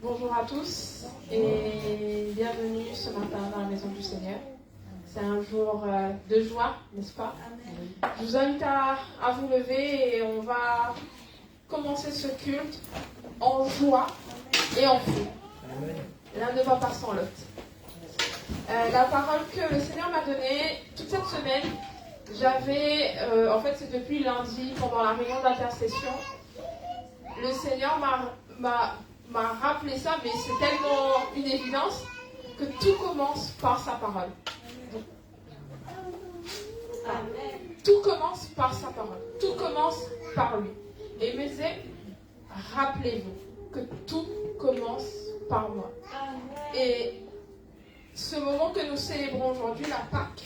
Bonjour à tous et bienvenue ce matin dans la maison du Seigneur. C'est un jour de joie, n'est-ce pas? Je vous invite à vous lever et on va commencer ce culte en joie et en feu. L'un ne va pas sans l'autre. La parole que le Seigneur m'a donnée toute cette semaine, en fait c'est depuis lundi pendant la réunion d'intercession, le Seigneur m'a rappelé ça, mais c'est tellement une évidence que tout commence par sa parole. Tout commence par sa parole. Tout commence par lui. Et il me disait, rappelez-vous que tout commence par moi. Et ce moment que nous célébrons aujourd'hui, la Pâque,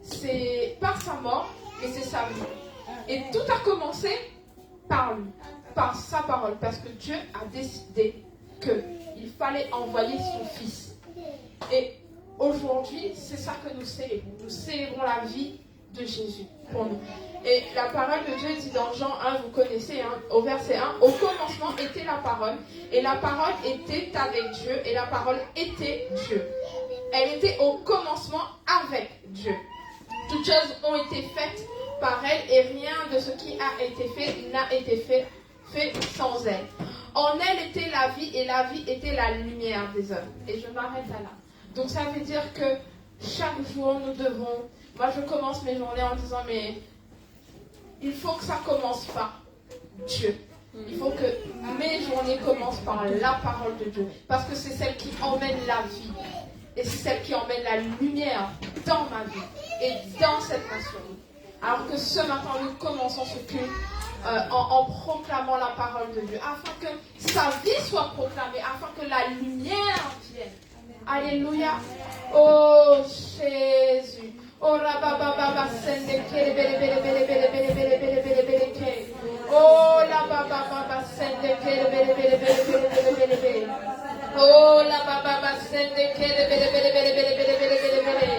c'est par sa mort et c'est sa vie. Et tout a commencé par lui, par sa parole, parce que Dieu a décidé qu'il fallait envoyer son Fils. Et aujourd'hui, c'est ça que nous célébrons. Nous célébrons la vie de Jésus pour nous. Et la parole de Dieu dit dans Jean 1, vous connaissez, au verset 1, au commencement était la parole, et la parole était avec Dieu, et la parole était Dieu. Elle était au commencement avec Dieu. Toutes choses ont été faites par elle, et rien de ce qui a été fait n'a été fait sans elle. En elle était la vie, et la vie était la lumière des hommes. Et je m'arrête là. Donc ça veut dire que chaque jour nous devons... Moi je commence mes journées en disant, mais il faut que ça commence par Dieu. Il faut que mes journées commencent par la parole de Dieu. Parce que c'est celle qui emmène la vie. Et c'est celle qui emmène la lumière dans ma vie et dans cette nation. Alors que ce matin, nous commençons ce culte en proclamant la parole de Dieu, afin que sa vie soit proclamée, afin que la lumière vienne. Alléluia. Oh Jésus. Oh rabababa sende kere bele bele bele bele bele bele bele bele bele ke. Oh la bababa sende kere bele bele bele bele bele bele bele. Oh la bababa sende kere bele bele bele bele bele bele bele bele.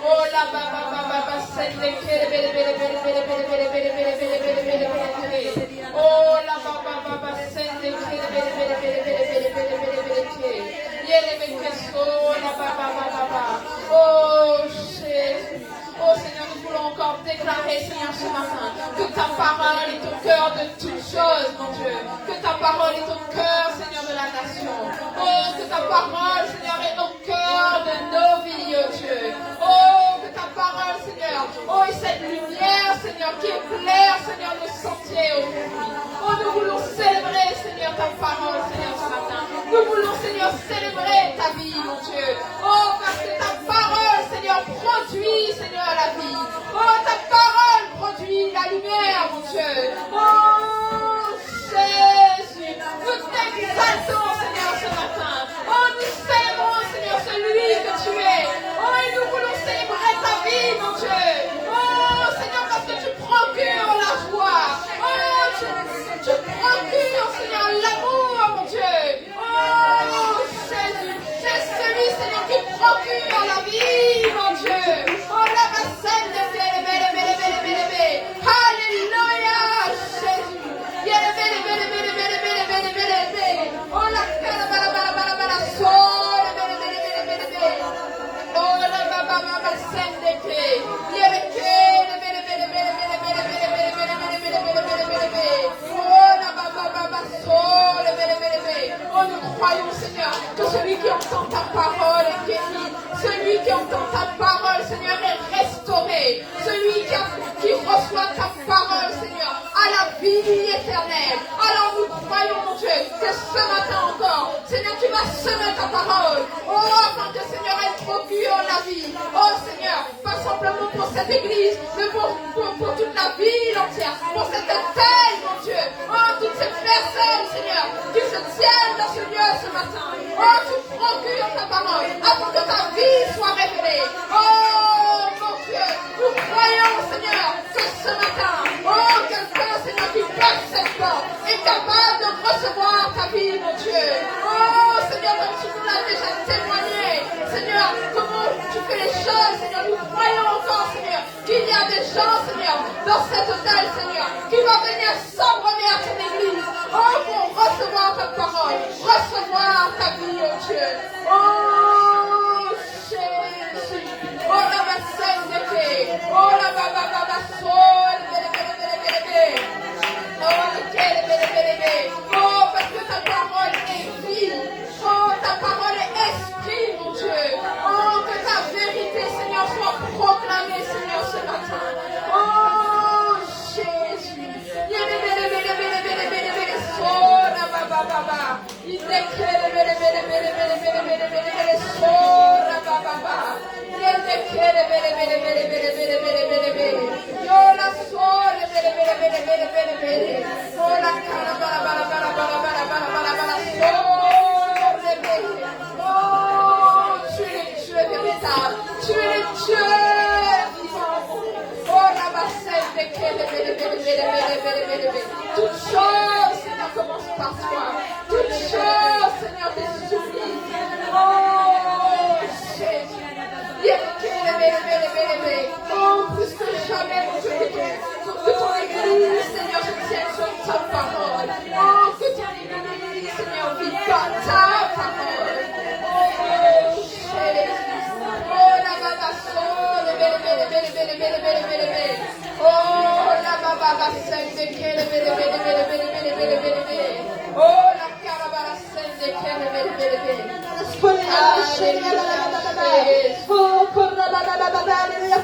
Oh la bababa sende kere bele bele bele bele bele bele bele bele bele bele bele bele. Oh la bababa sende kere bele bele bele bele bele bele bele bele ke. Yere me keso la bababa. Oh Jésus. Oh Seigneur, nous voulons encore déclarer, Seigneur, ce matin, que ta parole est au cœur de toutes choses, mon Dieu. Que ta parole est au cœur, Seigneur, de la nation. Oh, que ta parole, Seigneur, est au cœur de nos vies, oh Dieu. Oh, que ta parole, Seigneur, oh, et cette lumière, Seigneur, qui éclaire, Seigneur, nos sentiers aujourd'hui. Oh, nous voulons célébrer, Seigneur, ta parole, Seigneur, ce matin. Nous voulons, Seigneur, célébrer ta vie, mon Dieu. Oh, parce que ta parole, Seigneur, produit, Seigneur, la vie. Oh, ta parole produit la lumière, mon Dieu. Oh, Jésus, nous t'exaltons, Seigneur, ce matin. Oh, nous célébrons, Seigneur, celui que tu es. Oh, et nous voulons célébrer ta vie, mon Dieu. Oh, Seigneur, parce que tu procures la joie. Oh, tu procures, Seigneur, l'amour, mon Dieu. Oh, Jésus, c'est celui, Seigneur, qui procure la vie, mon Dieu. Oh, la bassine de belle, belle, belle, belle, belle, belle. Alléluia, Jésus. Belle, belle, belle, belle, belle, belle, belle, belle, belle. Oh, la belle, belle, belle, belle, belle, sol, belle, belle, belle, belle, belle. Oh, la bassine de belle. Belle, belle, belle, belle, belle, belle, belle, belle, belle, belle, belle, belle, belle, belle, belle. Oh, la sol, belle, belle, belle. Oh, nous croyons, Seigneur, que celui qui entend ta parole est guéri. Celui qui entend ta parole, Seigneur, est restauré. Celui qui reçoit ta parole, Seigneur, à la vie éternelle. Alors nous croyons, mon Dieu, que ce matin encore, Seigneur, tu vas semer ta parole. Oh, afin que, Seigneur, elle procure la vie. Oh, Seigneur, pas simplement pour cette église, mais pour toute la ville entière. Pour cette terre, mon Dieu. Oh, toutes ces personnes, Seigneur, qui se tiennent dans ce lieu ce matin. Oh, tu procures ta parole, afin que ta vie soit révélée. Oh, mon Dieu, nous croyons, Seigneur, que ce matin, oh, quelqu'un, Seigneur, qui passe cette porte est capable de recevoir ta vie, mon Dieu. Oh, Seigneur, comme tu nous l'as déjà témoigné, Seigneur, comment tu fais les choses, Seigneur, nous croyons encore, Seigneur, qu'il y a des gens, Seigneur, dans cet hôtel, Seigneur, qui vont venir s'abonner à cette église, oh, pour recevoir ta parole. Tu es le Dieu vivant. Oh, la bassette, toute chose, Seigneur, commence par toi. Toute chose, Seigneur, te suffit. Oh, Jésus. Oh, plus que jamais, mon Dieu, que ton église, Seigneur, se tienne sur ta parole. Oh, que ton église, Seigneur, vive par ta parole. Oh, Jésus. Oh, la baba sole, oh, la baba sende, oh, la carabara sende, oh,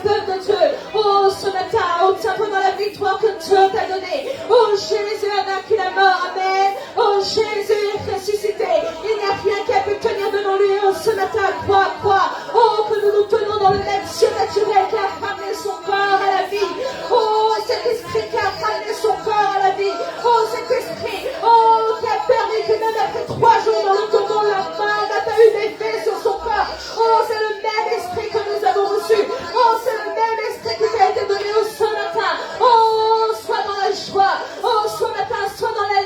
peuple de Dieu, oh, ce matin, oh, tiens pendant la victoire que Dieu t'a donnée. Oh, Jésus a vaincu la mort, amen. Oh, Jésus est ressuscité. Il n'y a rien qui a pu tenir devant lui. Oh, ce matin, crois. Oh, que nous nous tenons dans le même Dieu naturel qui a ramené son corps à la vie. Oh, cet esprit qui a ramené son corps à la vie. Oh, cet esprit, oh, qui a permis que même après 3 jours dans le cocon, la main n'a pas eu d'effet sur son corps. Oh, c'est le même esprit que nous avons reçu. Oh, c'est le même esprit qui t'a été donné au ce matin. Oh, sois dans la joie. Oh, ce matin, sois dans la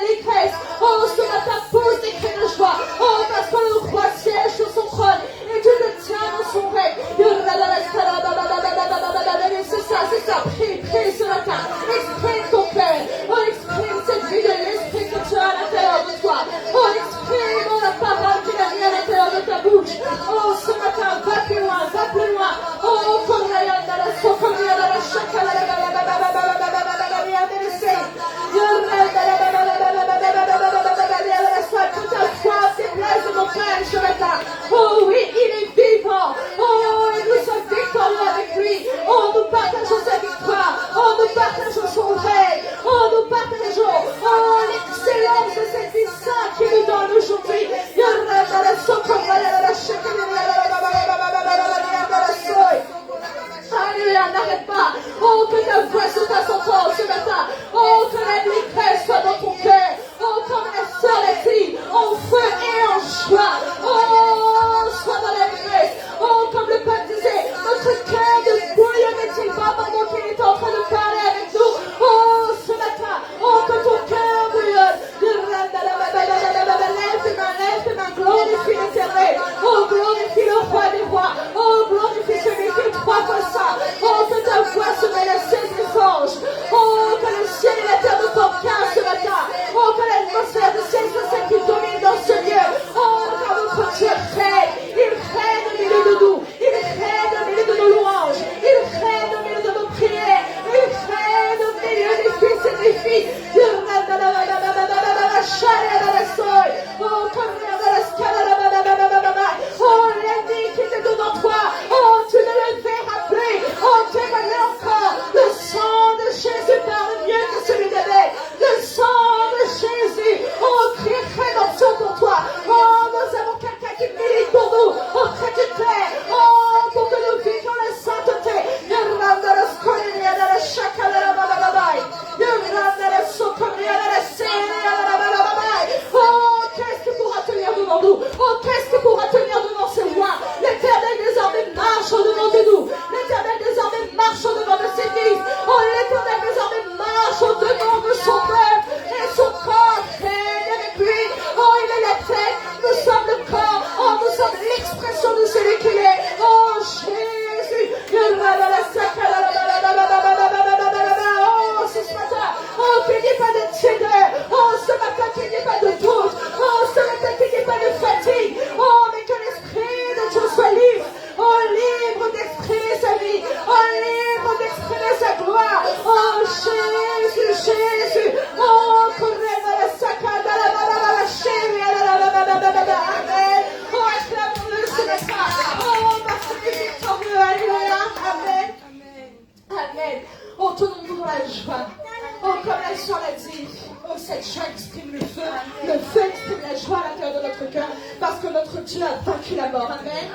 exprime le feu exprime la joie à l'intérieur de notre cœur, parce que notre Dieu a vaincu la mort. Amen.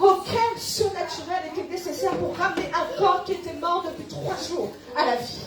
Oh, quel surnaturel était nécessaire pour ramener un corps qui était mort depuis 3 jours à la vie.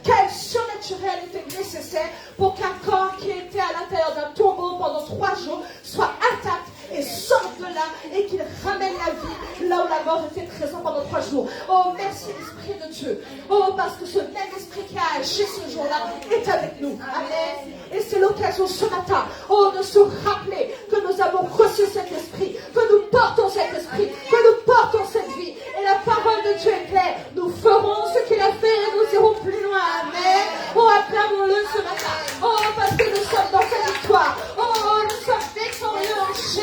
Quel surnaturel était nécessaire pour qu'un corps qui était à l'intérieur d'un tombeau pendant 3 jours soit intact et sorte de là et qu'il ramène la vie là où la mort était présente pendant 3 jours. Oh, merci l'Esprit de Dieu. Oh, parce que ce même Esprit qui a agi ce jour-là est avec nous. Amen. Et c'est l'occasion ce matin, oh, de se rappeler que nous avons reçu cet Esprit, que nous portons cet Esprit, que nous portons cette vie. Et la parole de Dieu est claire. Nous ferons ce qu'il a fait et nous irons plus loin. Amen. Oh, acclamons-le ce matin. Oh, parce que nous sommes dans sa victoire. Oh, nous sommes victorieux en Jésus.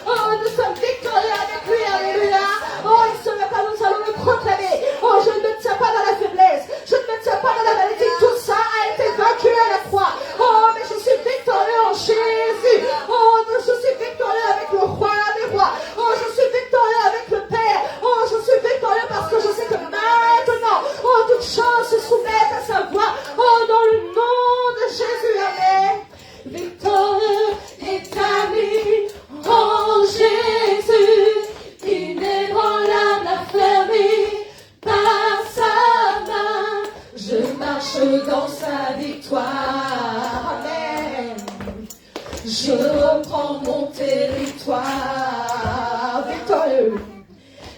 Oh, nous sommes victorieux avec lui. Alléluia. Oh, et ce matin, nous allons le proclamer. Oh, je ne me tiens pas dans la faiblesse. Je ne me tiens pas dans la maladie. Tout ça a été vaincu à la croix. Oh, mais je suis victorieux en Jésus. Oh, je suis victorieux avec le roi des rois. Oh, je suis victorieux avec le Père. Oh, je suis victorieux parce que je sais que maintenant, oh, toutes choses se soumettent à sa voix. Oh, dans le nom de Jésus. Amen. Victorieux établi en Jésus, inébranlable, affermi par sa main. Je marche dans sa victoire. Amen. Je reprends mon territoire. Victorieux,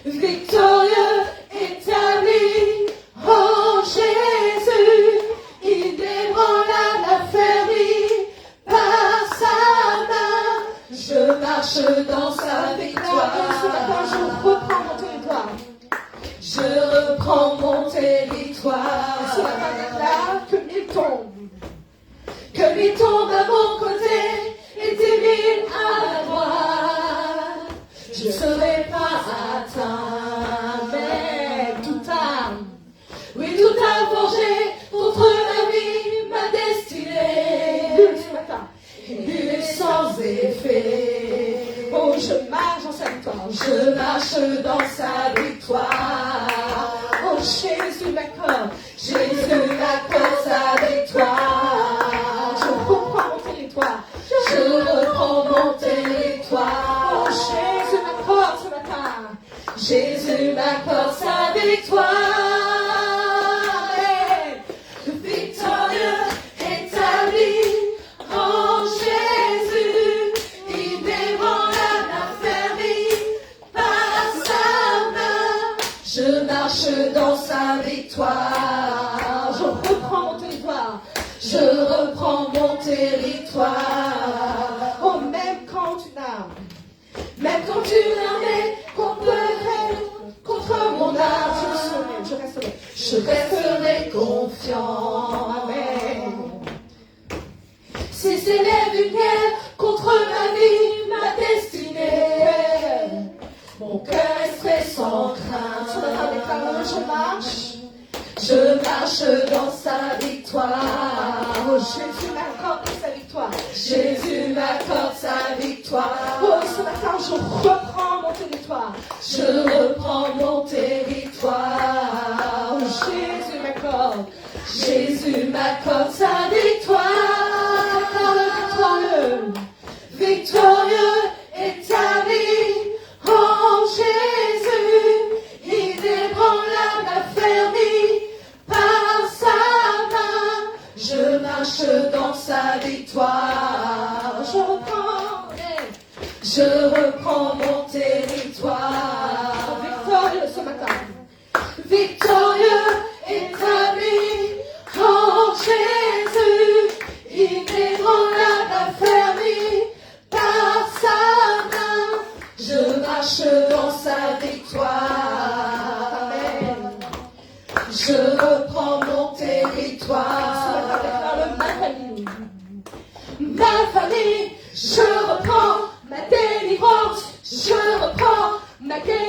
victorieux établi en Jésus, inébranlable, affermi par sa main. Je marche dans sa victoire. Ce matin, je reprends mon territoire. Je reprends mon territoire. Ce matin, déclare que 1000 tombent. Que 1000 tombent à mon côté et 10 000 à la droite. Je ne serai pas atteint. Mais toute arme, oui, toute arme forgée contre ma vie, ma destinée. Ce matin, nul sans effet. Oh, je marche dans sa victoire. Je marche dans sa victoire. Oh, Jésus m'accorde. Jésus m'accorde sa victoire. Je reprends mon territoire. Je reprends mon territoire. Oh, Jésus m'accorde ce matin. Jésus m'accorde sa victoire. Amen. Victorieux établi en Jésus, inébranlable, affermi par sa main. Je marche dans sa victoire. Je reprends mon territoire. Je reprends mon territoire. Oh, même quand une arme, même quand une armée contre mon âme, je resterai confiant. Amen. Si s'élève une guerre contre ma vie, ma destinée, mon cœur resterait sans crainte. Sur la déclare, je marche dans sa victoire. Oh, Jésus m'accorde sa victoire. Jésus m'accorde sa victoire. Oh, ce matin, je reprends mon territoire. Je reprends mon territoire. Oh, Jésus m'accorde. Jésus m'accorde sa victoire. Victorieux, victorieux établi en Jésus, inébranlable, affermi par sa main. Je marche dans sa victoire. Je reprends mon territoire. Victorieux ce matin. Victorieux établi en Jésus, inébranlable, affermi par sa main. Je marche dans sa victoire. Amen. Je reprends mon territoire. Ma famille, je reprends ma délivrance. Je reprends ma guérison.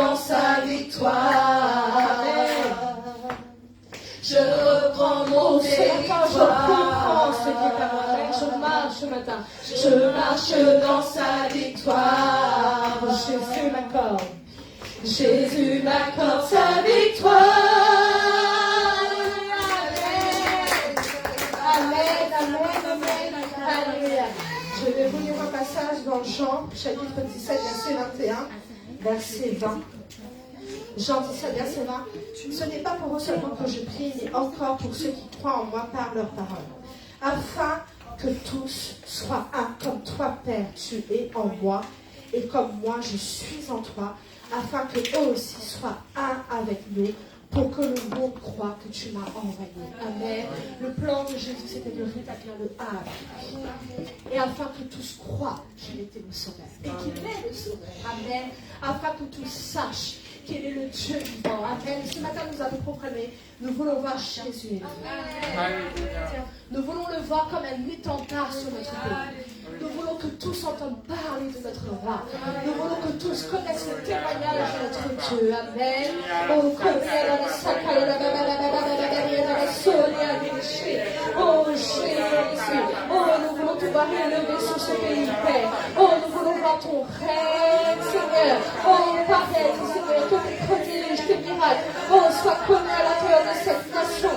dans sa victoire. Je reprends mon territoire. Je comprends ce qui est à moi. Je marche ce matin. Je marche dans sa victoire. Jésus m'accorde. Jésus m'accorde sa victoire. Amen, amen, amen, alléluia. Je vais vous lire un passage dans Jean, chapitre 17, verset 21, verset 20. Jean 17, verset 20. Ce n'est pas pour eux seulement que je prie, mais encore pour ceux qui croient en moi par leur parole. Afin que tous soient un, comme toi, Père, tu es en moi, et comme moi, je suis en toi, afin que eux aussi soient un avec nous, pour que le monde croie que tu m'as envoyé. Amen. Le plan de Jésus, c'était de rétablir le A. Et afin que tous croient qu'il était le sauveur. Et qu'il est le sauveur. Amen. Afin que tous sachent qu'il est le Dieu vivant. Amen. Ce matin, nous avons proclamé, nous voulons voir Jésus. Nous voulons le voir comme un étendard sur notre pays. Nous voulons que tous entendent parler de notre roi. Nous voulons que tous connaissent le témoignage de notre Dieu. Amen. Oh Jésus. Oh, nous voulons te voir élevé sur ce pays, Père. Oh, nous voulons voir ton règne, Seigneur. Oh, paraître, Seigneur, que tes prodiges, tes miracles, oh, soient connus à l'intérieur de cette nation.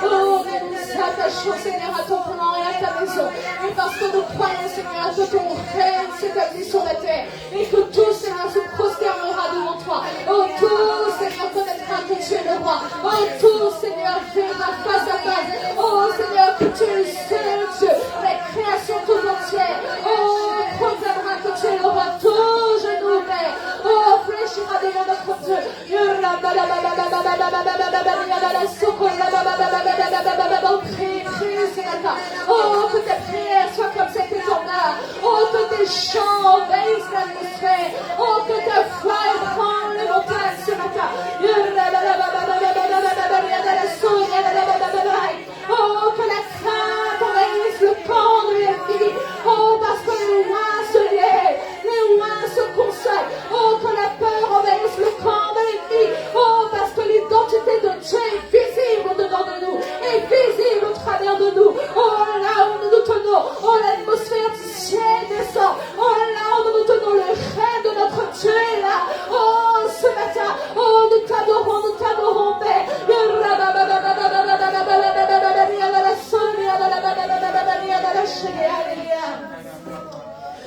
Oh, mais nous attachons, Seigneur, à ton plan et à ta maison. Et parce que nous croyons, Seigneur, que ton règne s'établit sur la terre. Et que tout, Seigneur, se prosternera devant toi. Oh, tout, Seigneur, connaîtra que tu es le roi. Oh, tout, Seigneur, verra face à face. Oh, Seigneur, que tu es le seul Dieu. La création tout entière. Oh, proclamera que tu es le roi. Tout genou, Père. Oh, fléchira devant notre Dieu. Oh, que tes prières soient comme cet étendard. Oh, que tes chants envahissent l'atmosphère. Oh, que ta foi ébranle les montagnes ce matin. Oh, que la crainte envahisse le camp de l'ennemi. Oh, parce que les lois se lèvent, les lois se consolent. Oh, que la peur envahisse le camp de l'ennemi. Oh, parce que l'identité de Dieu est visible au-dedans de nous, est visible au travers de nous. Oh, là où nous nous tenons, oh, l'atmosphère du ciel descend. Oh, là où nous nous tenons, le règne de notre Dieu est là. Oh, ce matin, oh, nous t'adorons, Père.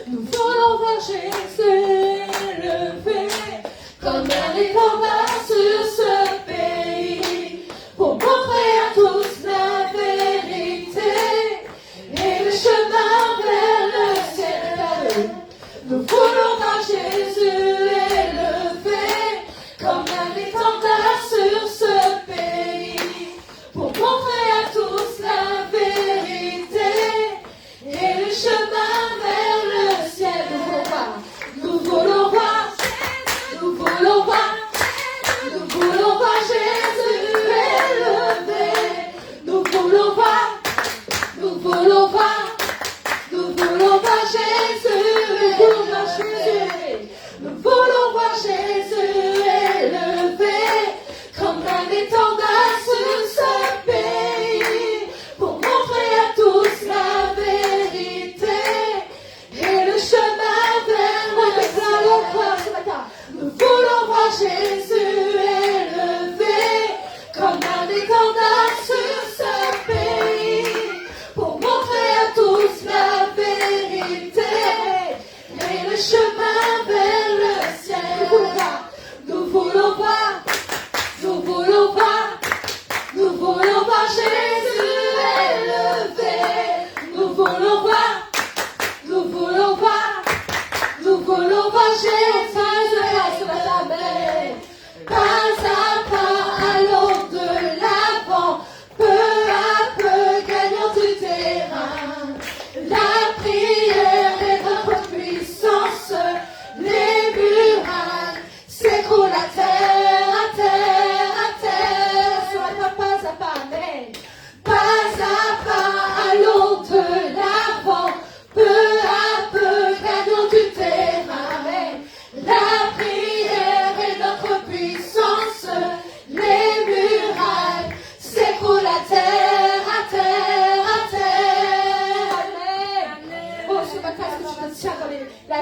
Nous voulons voir Jésus élevé comme un étendard sur ce pays, pour montrer à tous la vérité et le chemin vers le ciel. Nous voulons voir Jésus élevé comme un étendard sur ce pays, pour montrer à tous la vérité et le chemin vers le ciel. Nous voulons voir, nous voulons voir, nous voulons voir Jésus élevé. Nous voulons voir, nous voulons voir, nous voulons voir Jésus, nous voulons voir Jésus. Nous voulons voir Jésus élevé comme un étendard sur ce pays, pour montrer à tous la vérité et le chemin vers le ciel. Nous voulons voir Jésus élevé comme un étendard sur ce pays, pour montrer à tous la vérité et le chemin vers le ciel. Nous voulons voir, nous voulons voir, nous voulons voir Jésus élevé. Nous voulons voir, nous voulons voir, nous voulons voir Jésus élevé. Pas à pas, allons de l'avant, peu à peu, gagnons du terrain. La prière est notre puissance.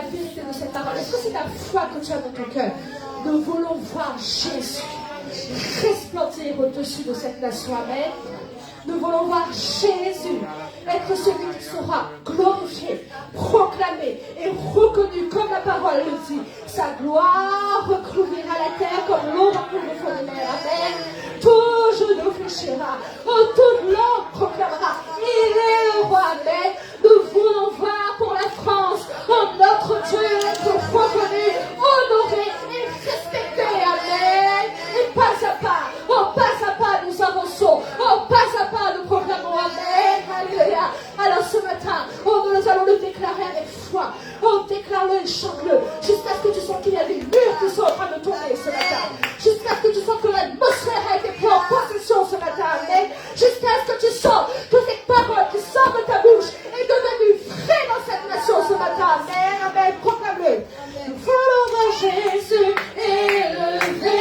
la vérité de cette parole. Est-ce que c'est la foi que tu as dans ton cœur? Nous voulons voir Jésus resplendir au-dessus de cette nation. Amen. Nous voulons voir Jésus être celui qui sera glorifié, proclamé et reconnu comme la parole le dit. Sa gloire recouvrira la terre comme l'eau recouvre le fond de mer. Amen. Tout genou fléchira, toute langue proclamera. Il est le roi. Amen. Nous voulons voir pour la France notre Dieu être reconnu, honoré et respecté. Amen. Et pas à pas, nous avançons. Pas à pas, nous proclamons. Amen. Alléluia. Alors ce matin, nous allons le déclarer avec foi. Déclare-le et chante-le. Jusqu'à ce que tu sens qu'il y a des murs qui sont en train de tomber ce matin. Jusqu'à ce que tu sens que l'atmosphère a été prise en possession ce matin. Amen. Jusqu'à ce que tu sens que cette parole qui sort de ta bouche est devenue vraie dans cette nation ce matin. Amen. Amen. Proclame-le. Nous voulons voir Jésus élevé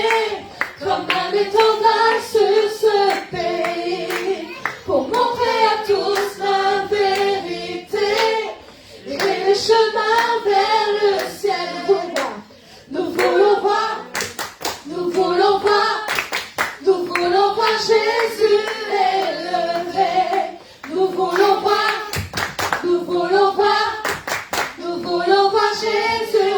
comme un étendard sur ce pays, pour montrer à tous la vérité et le chemin vers le ciel. Nous voulons voir, nous voulons voir, nous voulons voir Jésus élevé. Nous voulons voir, nous voulons voir, nous voulons voir Jésus.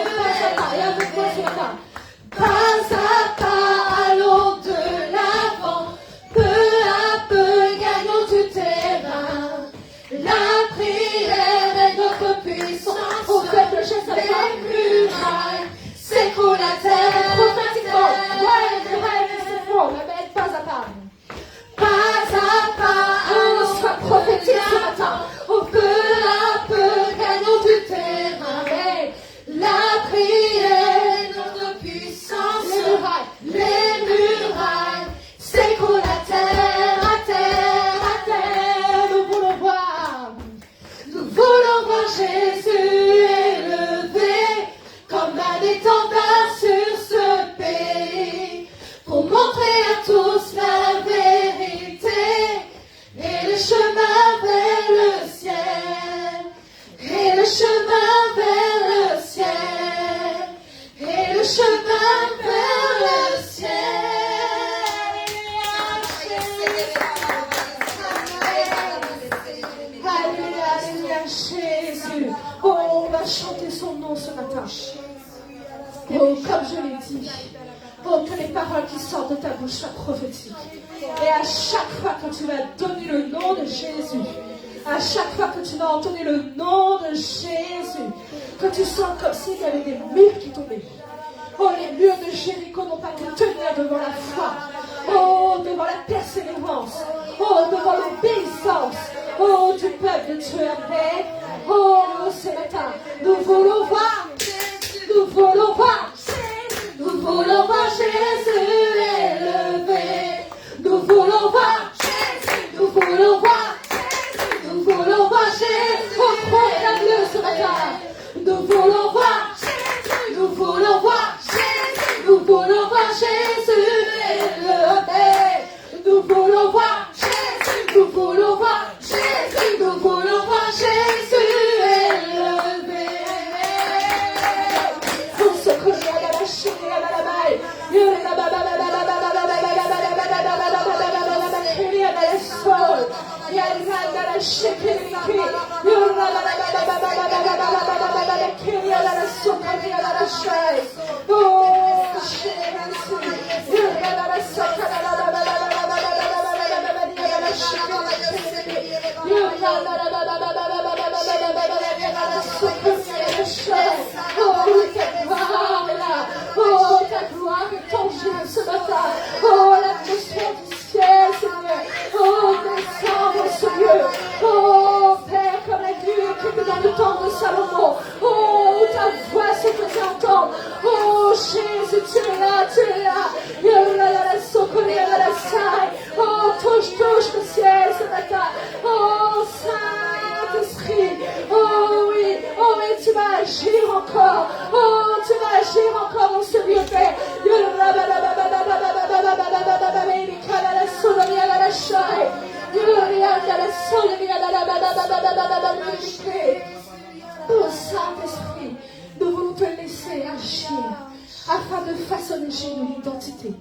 Pas à pas, allons de l'avant, peu à peu gagnons du terrain. La prière est notre puissance. On fait le geste avec les murailles s'écroulent la terre. Prophétiquement, les murailles s'effondrent. Amen. Pas à pas. Pas à pas, allons soit prophétique ce matin. Peu à peu gagnons du terrain. Amen. La prière est notre puissance. Les murailles s'écroulent à terre, à terre, à terre. Nous voulons voir Jésus élevé comme un étendard sur ce pays, pour montrer à tous la vérité et le chemin vers le ciel, et le chemin vers le ciel, et le chemin vers le ciel. Alléluia, alléluia, Jésus. Oh, on va chanter son nom ce matin. Oh, comme je l'ai dit, oh, que les paroles qui sortent de ta bouche soient prophétiques. Et à chaque fois que tu vas donner le nom de Jésus, à chaque fois que tu vas entonner le nom de Jésus, que tu sens comme s'il y avait des murs qui tombaient. Oh, les murs de Jéricho n'ont pas pu tenir devant la foi. Oh, devant la persévérance. Oh, devant l'obéissance. Oh, du peuple de Dieu. Amen. Oh, ce matin, nous voulons voir. Nous voulons voir. Nous voulons voir Jésus élevé. Nous voulons voir. Nous voulons voir. Nous voulons voir Jésus. Oh, proclame-le ce matin. Nous voulons voir. Nous voulons voir. Nous voulons voir Jésus élevé. Nous voulons voir Jésus. Nous voulons voir Jésus. Nous voulons voir Jésus élevé. Pour ce que j'ai à la chine et à la baille. Oh, ta gloire est tangible ce matin. Oh, l'atmosphère du ciel, Seigneur. Oh, descends dans ce lieu. Oh, Père, comme la vue qui était dans le temple de Salomon. Oh, ta voix se faisait entendre. Oh, sais agir afin de façonner chez nous l'identité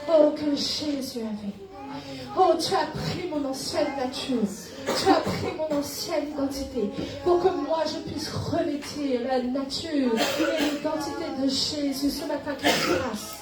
que Jésus avait. Oh, tu as pris mon ancienne nature, tu as pris mon ancienne identité pour que moi je puisse revêtir la nature et l'identité de Jésus. Ce matin, quelle grâce!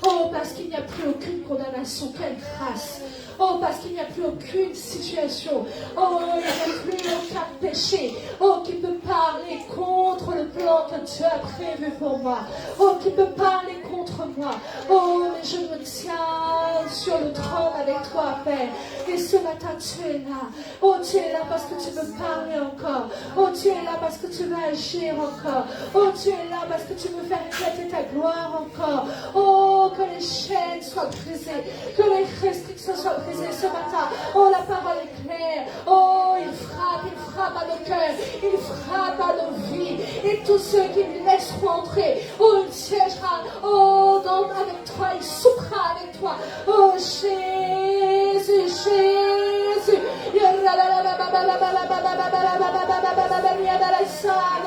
Oh, parce qu'il n'y a plus aucune condamnation, quelle grâce! Oh, parce qu'il n'y a plus aucune situation. Oh, il n'y a plus aucun péché. Oh, qui peut parler contre le plan que tu as prévu pour moi. Oh, qui peut parler contre moi. Oh, mais je me tiens sur le trône avec toi, Père. Et ce matin, tu es là. Oh, tu es là parce que tu veux parler encore. Oh, tu es là parce que tu veux agir encore. Oh, tu es là parce que tu veux faire éclater ta gloire encore. Oh, que les chaînes soient brisées. Que les restrictions soient brisées ce matin. Oh, la parole est claire. Oh, il frappe à nos cœurs. Il frappe à nos vies. Et tous ceux qui lui laisseront entrer, oh, il siégera. Oh, avec toi, il soupera avec toi. Oh, Jésus, Jésus.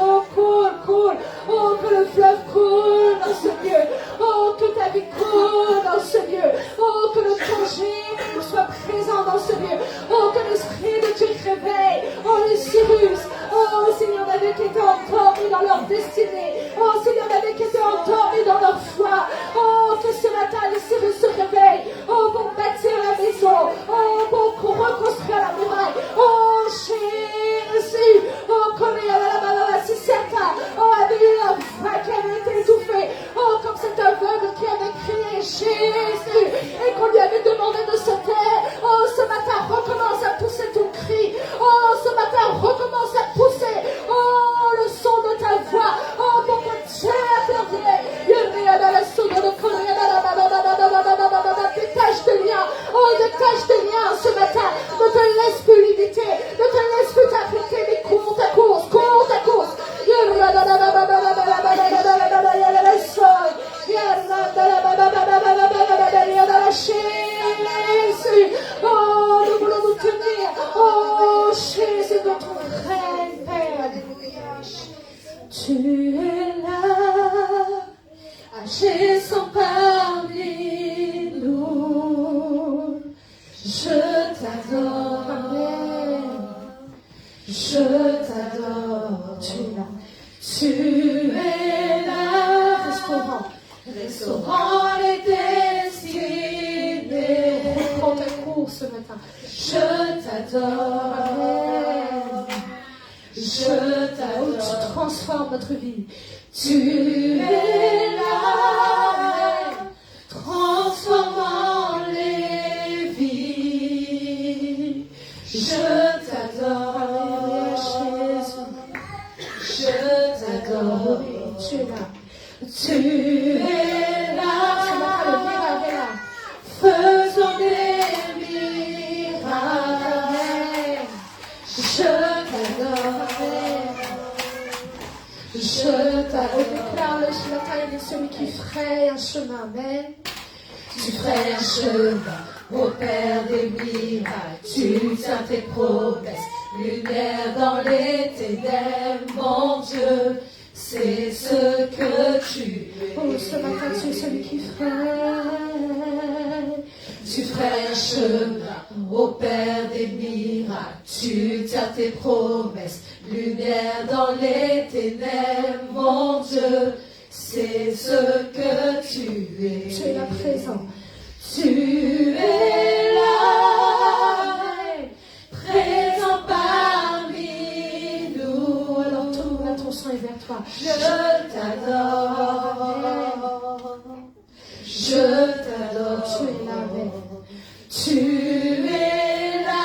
Oh, coule. Oh, que le fleuve coule dans ce lieu. Oh, que ta vie coule dans ce lieu. Oh, que le congé soit présent dans ce lieu. Oh, que l'Esprit de Dieu réveille. Oh, les Cyrus. Oh, Seigneur, avec qui étaient endormis dans leur destinée. Oh, Seigneur, avec qui étaient endormis dans leur foi. Oh, que ce matin, les Cyrus se réveillent. Oh, pour bâtir la maison. Oh, pour reconstruire la muraille. Oh, Jésus. Oh, comme il y a si certains avaient eu un voix qui avait été étouffée. Oh, comme cet aveugle qui avait crié Jésus et qu'on lui avait demandé de se taire. Oh, ce matin, recommence à pousser ton cri. Oh, ce matin, recommence à pousser. Oh, le son de ta voix. Oh, pour que Dieu intervienne. Détache tes liens. Oh, détache tes liens ce matin. Ne te laisse plus limiter. Ne te laisse plus t'affecter. Mais cours ta course. Cours ta course. Jésus, oh, nous voulons nous tenir. Oh, Jésus, notre règne, Père. Tu es là, agissant parmi nous. Je t'adore, Amen. Je t'adore. Tu es là. Tu es là, restaurant les destinées. Reprends ta course ce matin. Je t'adore, Amen. Je t'adore. Tu transformes notre vie. Tu es là, transformant les vies. Je t'adore, Jésus. Je t'adore. Tu es là. Tu es là. Faisons des miracles. Je t'adore. Je t'adore. Déclare-le ce matin, il est celui qui fraye un chemin. Amen. Tu frayes un chemin, ô Père des miracles. Tu tiens tes promesses. Lumière dans les ténèbres, mon Dieu. C'est ce que tu es. Oh, ce matin, tu es celui qui fraye. Tu frayes un chemin, ô Père des miracles. Tu tiens tes promesses. Lumière dans les ténèbres, mon Dieu. C'est ce que tu es. Tu es là présent. Tu es là, présent parmi nous. Alors tourne l'attention vers toi. Je t'adore. Je t'adore. Tu es là, Père. Tu es là,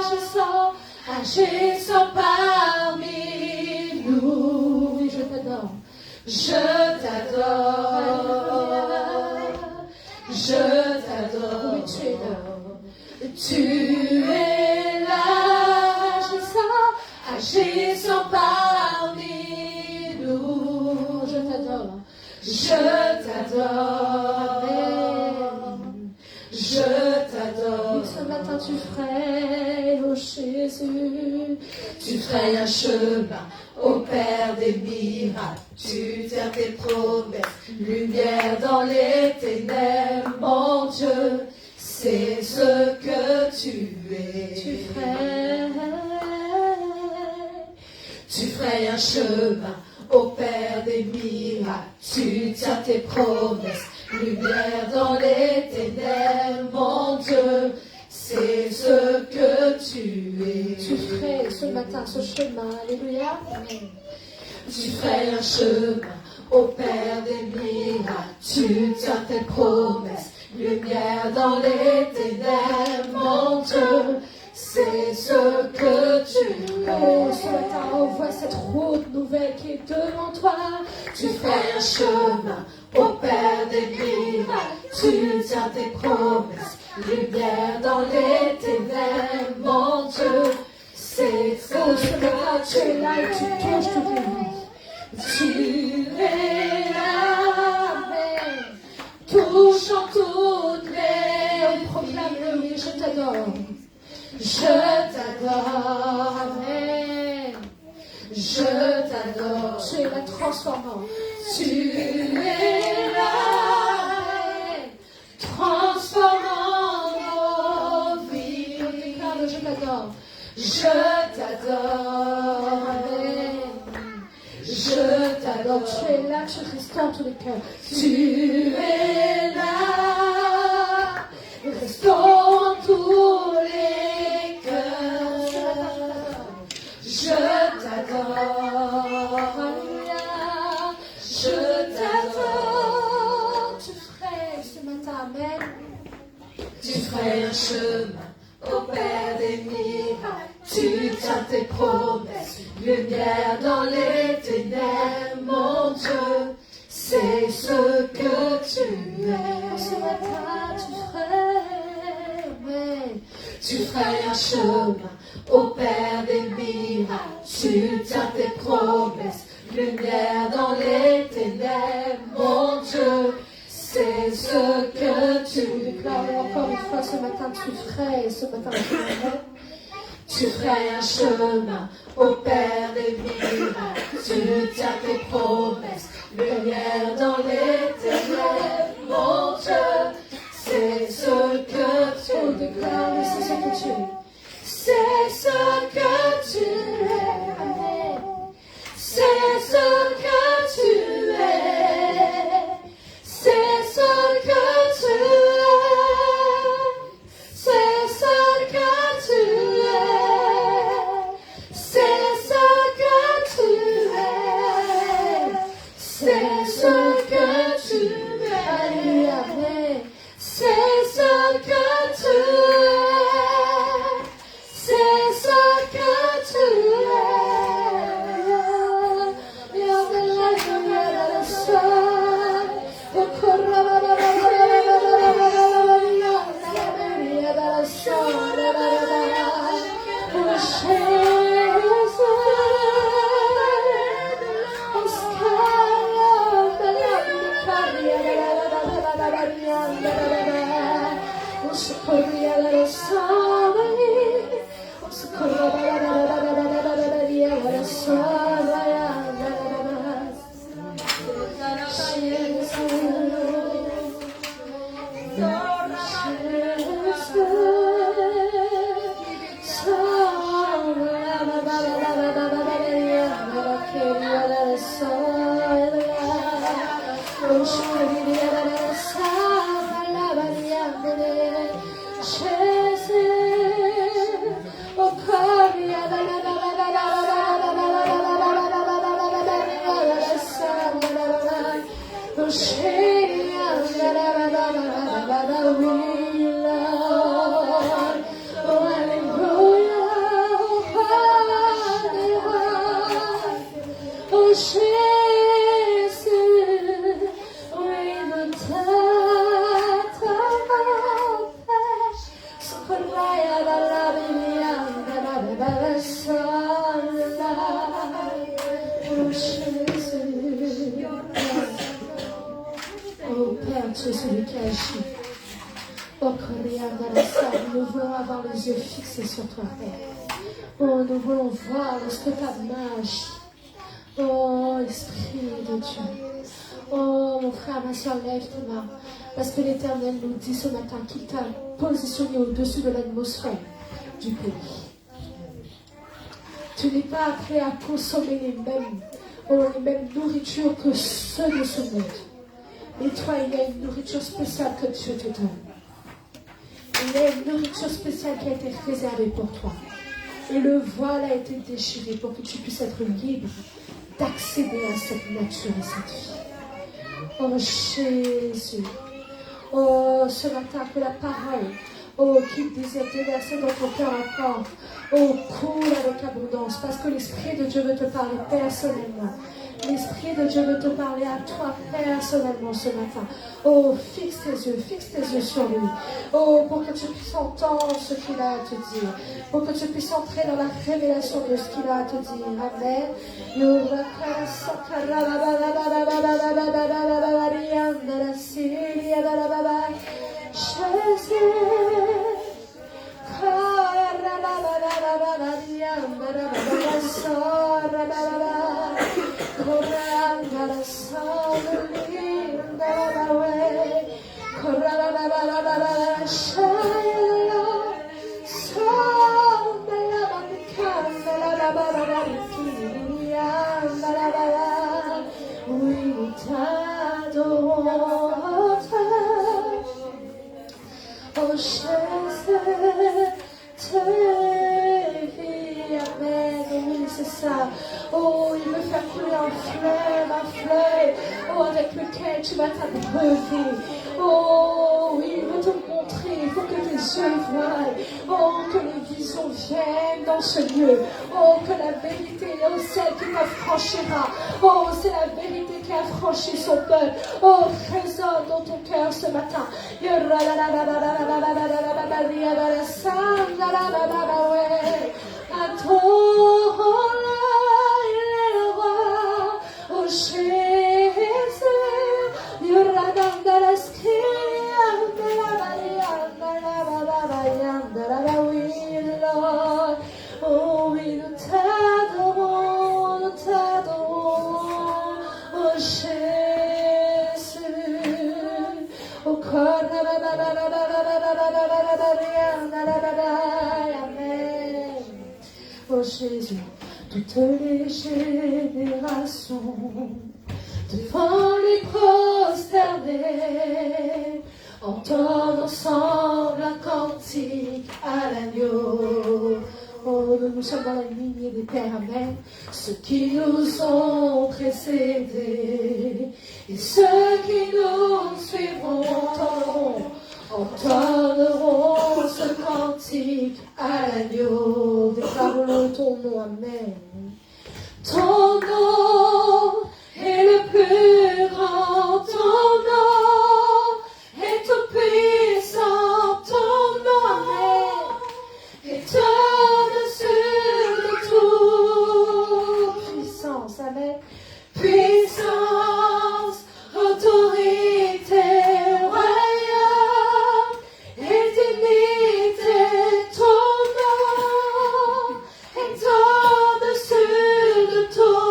je sens, agissant parmi nous. Oui, je t'adore. Je t'adore. Je t'adore. Oui, tu es là. Tu es là, je sens, agissant parmi nous. Je t'adore. Je t'adore. Amen. Je t'adore. Et ce matin tu frayes, oh Jésus. Tu frayes un chemin, Ô Père des miracles, tu tiens tes promesses. Lumière dans les ténèbres, mon Dieu, c'est ce que tu es. Tu ferais un chemin, ô Père des miracles, tu tiens tes promesses. Lumière dans les ténèbres, mon Dieu, c'est ce que tu es. Tu ferais ce matin ce chemin, alléluia. Amen. Tu ferais un chemin, ô Père des miracles, tu tiens tes promesses. Lumière dans les ténèbres, mon Dieu, c'est ce que tu es. Oh, ce matin, envoie cette route nouvelle qui est devant toi. Tu ferais un chemin, ô Père des miracles, tu tiens tes promesses. Lumière dans les ténèbres, mon Dieu, c'est ce que tu es là et tu touches toutes les vies. Tu es là, touchant toutes les. Proclame-le, oui, je t'adore. Je t'adore, Amen. Je t'adore. Tu es la transformant. Tu es là, transformant nos vies. Déclare-le, je t'adore. Je t'adore, Amen. Je t'adore. Tu es là, tu restaures tous les cœurs. Tu es là, restaurant tous les cœurs. Je t'adore, Alléluia. Je t'adore. Tu ferais ce matin, amen. Tu ferais un chemin, ô Père des miracles. Tu tiens tes promesses. Lumière dans les ténèbres, mon Dieu, c'est ce que tu es. Ce matin, tu ferais, amen. Tu ferais un chemin, ô Père des miracles. Tu tiens tes promesses. Lumière dans les ténèbres, mon Dieu, c'est ce que tu Déclare encore une fois ce matin, tu ferais ce matin, amen. Tu ferais un chemin, ô Père des miracles. Tu tiens tes promesses. Lumière dans les ténèbres, mon Dieu, c'est ce que tu Déclare, c'est ce que tu es. C'est ce que tu es. Amen. C'est ce que tu es. C'est ce que tu es. C'est ce que tu es. C'est ce que tu es. C'est ce que tu es. Alléluia, amen. C'est ce que tu es. C'est ce que tu Tu es celui qui agit. Oh, nous voulons avoir les yeux fixés sur toi, Père. Oh, nous voulons voir lorsque ta main agit. Oh, Esprit de Dieu. Oh, mon frère, ma soeur, lève tes mains. Parce que l'Éternel nous dit ce matin qu'il t'a positionné au-dessus de l'atmosphère du pays. Tu n'es pas appelé à consommer les mêmes nourritures que ceux de ce monde. Mais toi, il y a une nourriture spéciale que Dieu te donne. Il y a une nourriture spéciale qui a été réservée pour toi. Et le voile a été déchiré pour que tu puisses être libre d'accéder à cette nature et cette vie. Oh Jésus. Oh, ce matin, que la parole, oh, qu'il désire déverser dans ton cœur encore, oh, coule avec abondance, parce que l'Esprit de Dieu veut te parler personnellement. L'Esprit de Dieu veut te parler à toi personnellement ce matin. Oh, fixe tes yeux sur lui. Oh, pour que tu puisses entendre ce qu'il a à te dire. Pour que tu puisses entrer dans la révélation de ce qu'il a à te dire. Amen. Oui, t'adorons. Oh Jésus, amen, oui, c'est ça. Oh, il veut faire couler un fleuve, oh, avec lequel tu vas t'abreuver. Oh, oui, il veut te montrer, il faut que tes yeux voient. Oh, que les visions viennent dans ce lieu. Oh, que la vérité, oh, celle qui t'affranchira. Oh, c'est la vérité qui a franchi son peuple. Oh, résonne dans ton cœur ce matin. Oh Jésus, oh oui, nous t'adorons, oh Jésus, oh amen, oh Jésus, toutes les générations devant lui prosterner, entendre ensemble un cantique à l'agneau. Oh, nous sommes dans la lignée des pères, amen. Ceux qui nous ont précédés et ceux qui nous suivront entendront ce cantique à l'agneau. Déclare-le ton nom, amen. Ton nom est le plus grand, ton nom est tout puissant, ton nom, amen, est au-dessus de tout. Puissance, amen. Puissance, autorité, royaume et dignité, ton nom est au-dessus de tout.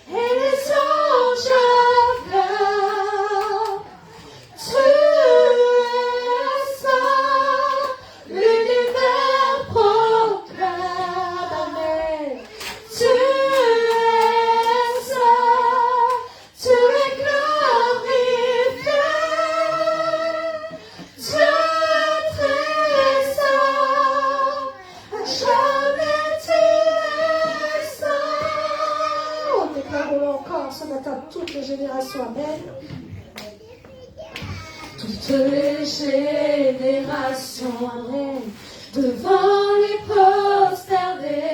Et les anges acclament. Tu es saint, l'univers proclame, amen. Tu es saint, tu es glorifié. Dieu très saint, à jamais tu es saint. On déclare encore ce matin toutes les générations, amen. Toutes les générations, amen, devant les prosterner,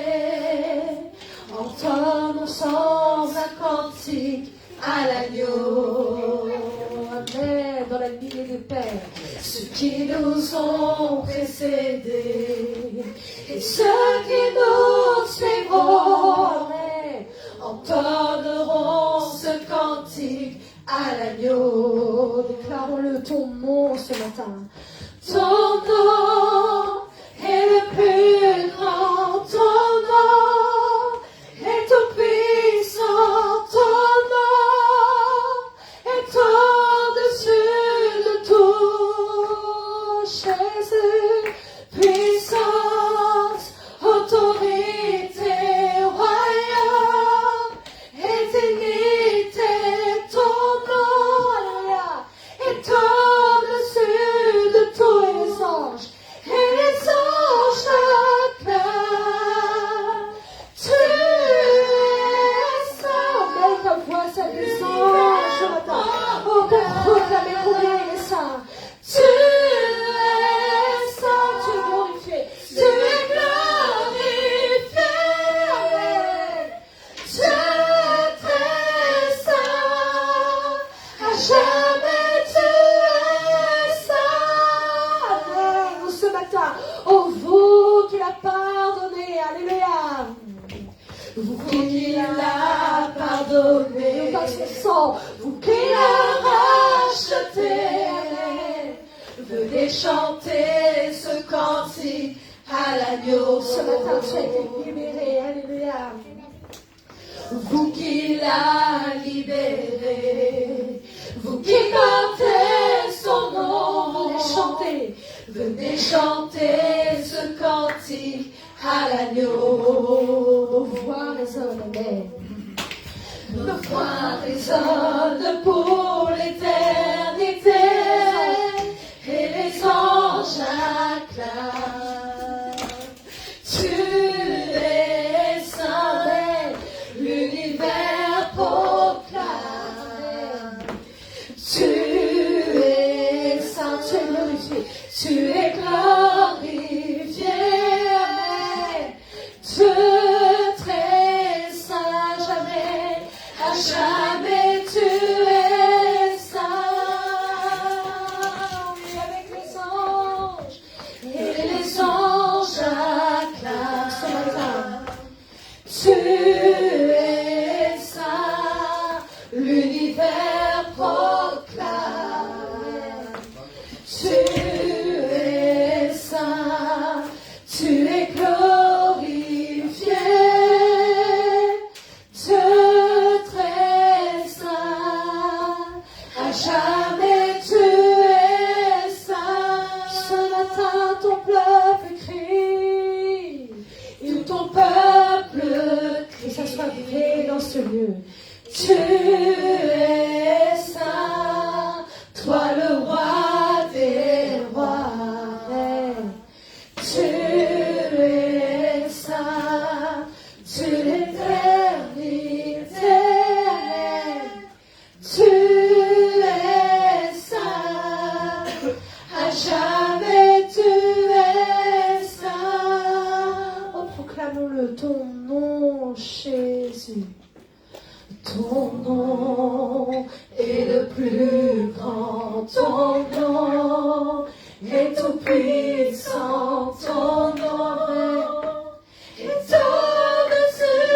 entendons ensemble un cantique à l'agneau, amen, dans la lignée des pères, ceux qui nous ont précédés et ceux qui nous suivront, amen, entendront ce cantique à l'agneau. Déclarons-le ton nom ce matin. Ton nom est le plus grand, ton nom est tout puissant, qui l'a pardonné, par son sang, vous qui l'a racheté. Venez chanter ce cantique à l'agneau. Ce matin, tu as été libéré. Alléluia. Vous qui l'a libéré, vous qui portez son nom, venez chanter ce cantique à l'agneau. Nos voix résonnent, amen. Nos voix résonnent pour l'éternité, et les anges acclament. Tu es saint, l'univers proclame. Tu es saint, tu es glorifié, tu es glorifié, amen. Dieu très saint, jamais, à jamais tu es saint. Oui, avec les anges, et les anges acclament ce matin. Tu es saint, l'univers proclame. Tu es saint, tu es glorifié. Dieu très saint, à jamais tu es saint. Ce matin ton peuple crie, et ton peuple crie, ça soit vrai dans ce lieu. Tu es saint, toi le roi des rois. Tu es saint, tu l'éternité. Tu es saint, à jamais tu es saint. Oh, proclamons-le, ton nom, Jésus. Ton nom est le plus grand, ton nom est tout puissant, ton nom est au-dessus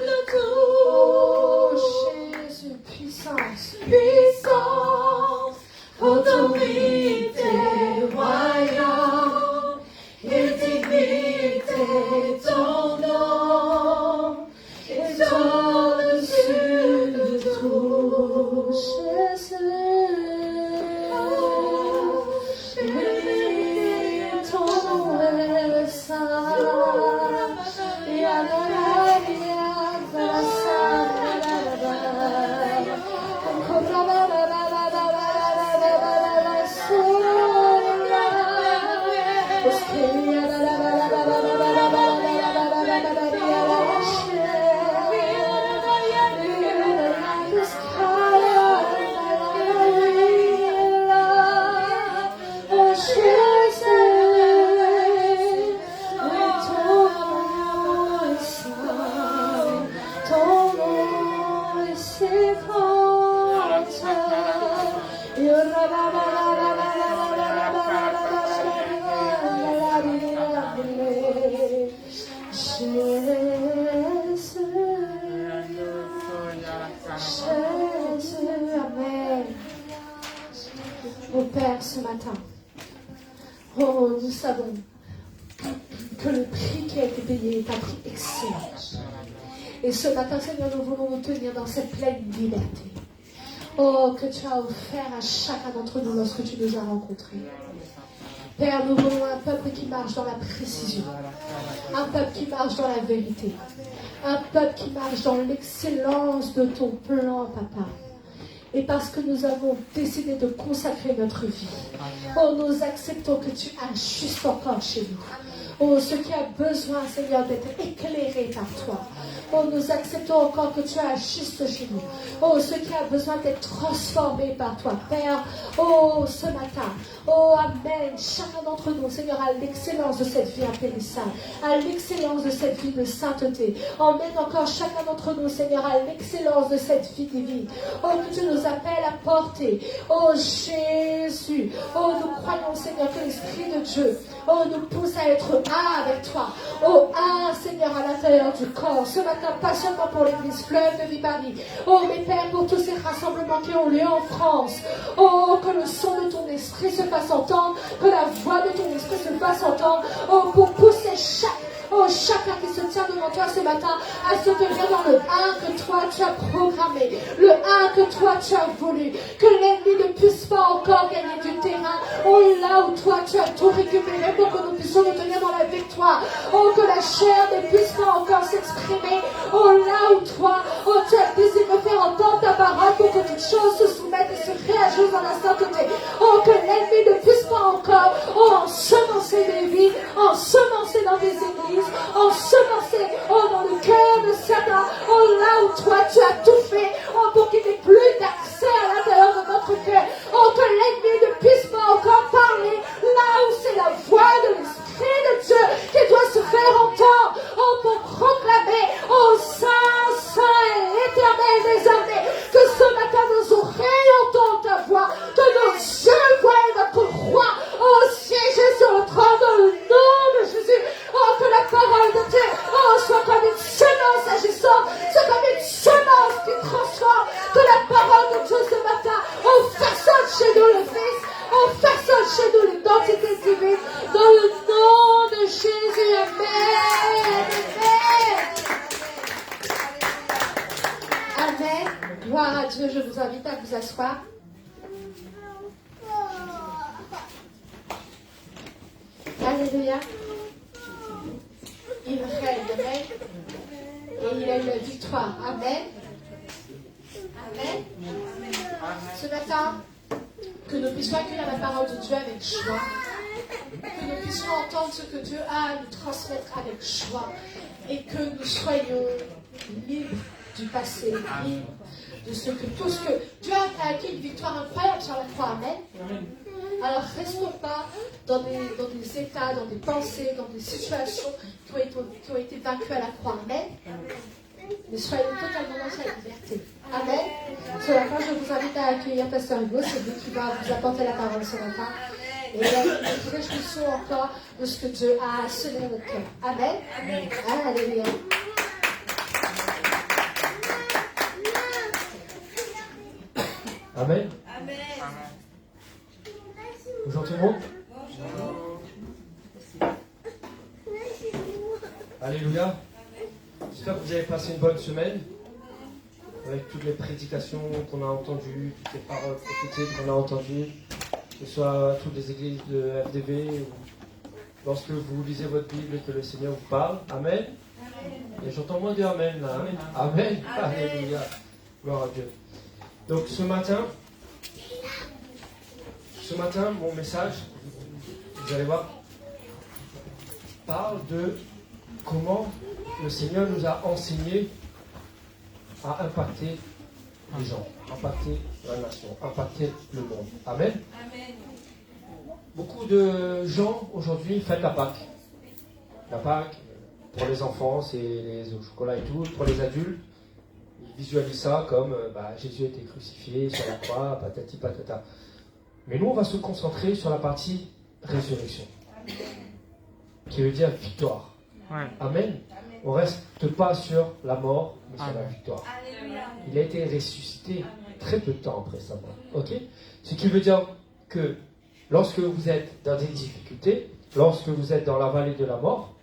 de tout. Oh Jésus, puissance, puissance, autorité, royaume et dignité, ton nom est au-dessus de tout. Jésus, ton nom est saint. Ce matin, oh, nous savons que le prix qui a été payé est un prix excellent. Et ce matin, Seigneur, nous voulons nous tenir dans cette pleine liberté. Oh, que tu as offert à chacun d'entre nous lorsque tu nous as rencontrés. Père, nous voulons un peuple qui marche dans la précision, un peuple qui marche dans la vérité, un peuple qui marche dans l'excellence de ton plan, Papa. Et parce que nous avons décidé de consacrer notre vie, oh, nous acceptons que tu ajustes encore chez nous. Oh, ce qui a besoin, Seigneur, d'être éclairé par toi. Oh, nous acceptons encore que tu ajustes chez nous. Oh, ce qui a besoin d'être transformé par toi, Père. Oh, ce matin. Oh, Amen. Chacun d'entre nous, Seigneur, à l'excellence de cette vie impérissable, à l'excellence de cette vie de sainteté. Emmène encore chacun d'entre nous, Seigneur, à l'excellence de cette vie divine. Oh, que tu nous appelles à porter. Oh, Jésus. Oh, nous croyons, Seigneur, que l'Esprit de Dieu, oh, nous pousse à être un avec toi. Oh, un, Seigneur, à l'intérieur du corps. Ce matin, matin, pas seulement pour l'église Fleuve de Viparis. Oh, mais Père, pour tous ces rassemblements qui ont lieu en France. Oh, que le son de ton esprit se fasse entendre, que la voix de ton esprit se fasse entendre. Oh, pour pousser chacun qui se tient devant toi ce matin à se tenir dans le 1 que toi tu as programmé, le 1 que toi tu as voulu, que l'ennemi ne puisse pas encore gagner du terrain. Oh, là où toi tu as tout récupéré pour que nous puissions nous tenir dans la victoire. Oh, que la chair ne puisse pas encore s'exprimer. Oh, là où toi, oh, tu as décidé de faire entendre ta parole pour que toutes choses se soumettent et se réagissent dans la sainteté. Oh, que l'ennemi ne puisse pas encore, oh, ensemencer des vies, ensemencer dans des églises, ensemencer, oh, dans le cœur de Satan. Oh, là où toi tu as tout fait, oh, pour qu'il n'ait plus d'accès à l'intérieur de notre cœur. Oh, que l'ennemi ne puisse pas encore parler là où c'est la voix de l'Esprit de Dieu qui doit se faire entendre. Oh, pour proclamer, oh, Saint, Saint et éternel des armées, que ce matin nos oreilles entendent ta voix, que nos yeux voient notre roi, oh, siéger sur le trône dans le nom de Jésus. Oh, que la parole de Dieu, oh, soit comme une semence agissante, soit comme une semence qui transforme, que la parole de Dieu ce matin, oh, façonne chez nous le Fils, oh, façonne chez nous l'identité divine, dans le nom de Jésus. Amen. Amen. Amen. Gloire à Dieu. Je vous invite à vous asseoir. Alléluia. Il règne, amen. Et il a eu la victoire. Amen. Amen. Ce matin, que nous puissions accueillir la parole de Dieu avec joie. Que nous puissions entendre ce que Dieu a à nous transmettre avec joie. Et que nous soyons libres du passé, libres de tout ce que Dieu a acquis une victoire incroyable sur la croix. Amen. Alors restons pas dans des états, dans des pensées, dans des situations qui ont été vaincues à la croix. Amen. Mais soyons totalement dans sa liberté. Amen. Ce matin, je vous invite à accueillir Pasteur Hugo. C'est lui qui va vous apporter la parole ce matin. Et nous réjouissons encore de ce que Dieu a sonné dans notre cœur. Amen. Alléluia. Amen. Bonjour tout le monde. Alléluia. J'espère que vous avez passé une bonne semaine avec toutes les prédications qu'on a entendues, toutes les paroles prophétiques qu'on a entendues, que ce soit à toutes les églises de FDV ou lorsque vous lisez votre Bible et que le Seigneur vous parle. Amen. Et j'entends moins de Amen là. Amen. Amen. Alléluia. Gloire à Dieu. Donc ce matin, mon message, vous allez voir, parle de comment le Seigneur nous a enseigné à impacter les gens, impacter la nation, impacter le monde. Amen. Beaucoup de gens aujourd'hui fêtent la Pâque. La Pâque, pour les enfants, c'est les œufs au chocolat et tout. Pour les adultes, ils visualisent ça comme Jésus a été crucifié sur la croix, patati patata. Mais nous, on va se concentrer sur la partie résurrection, qui veut dire victoire. Ouais. Amen. On ne reste pas sur la mort, mais sur la victoire. Il a été ressuscité très peu de temps après sa mort. Ok ? Ce qui veut dire que lorsque vous êtes dans des difficultés, lorsque vous êtes dans la vallée de la mort,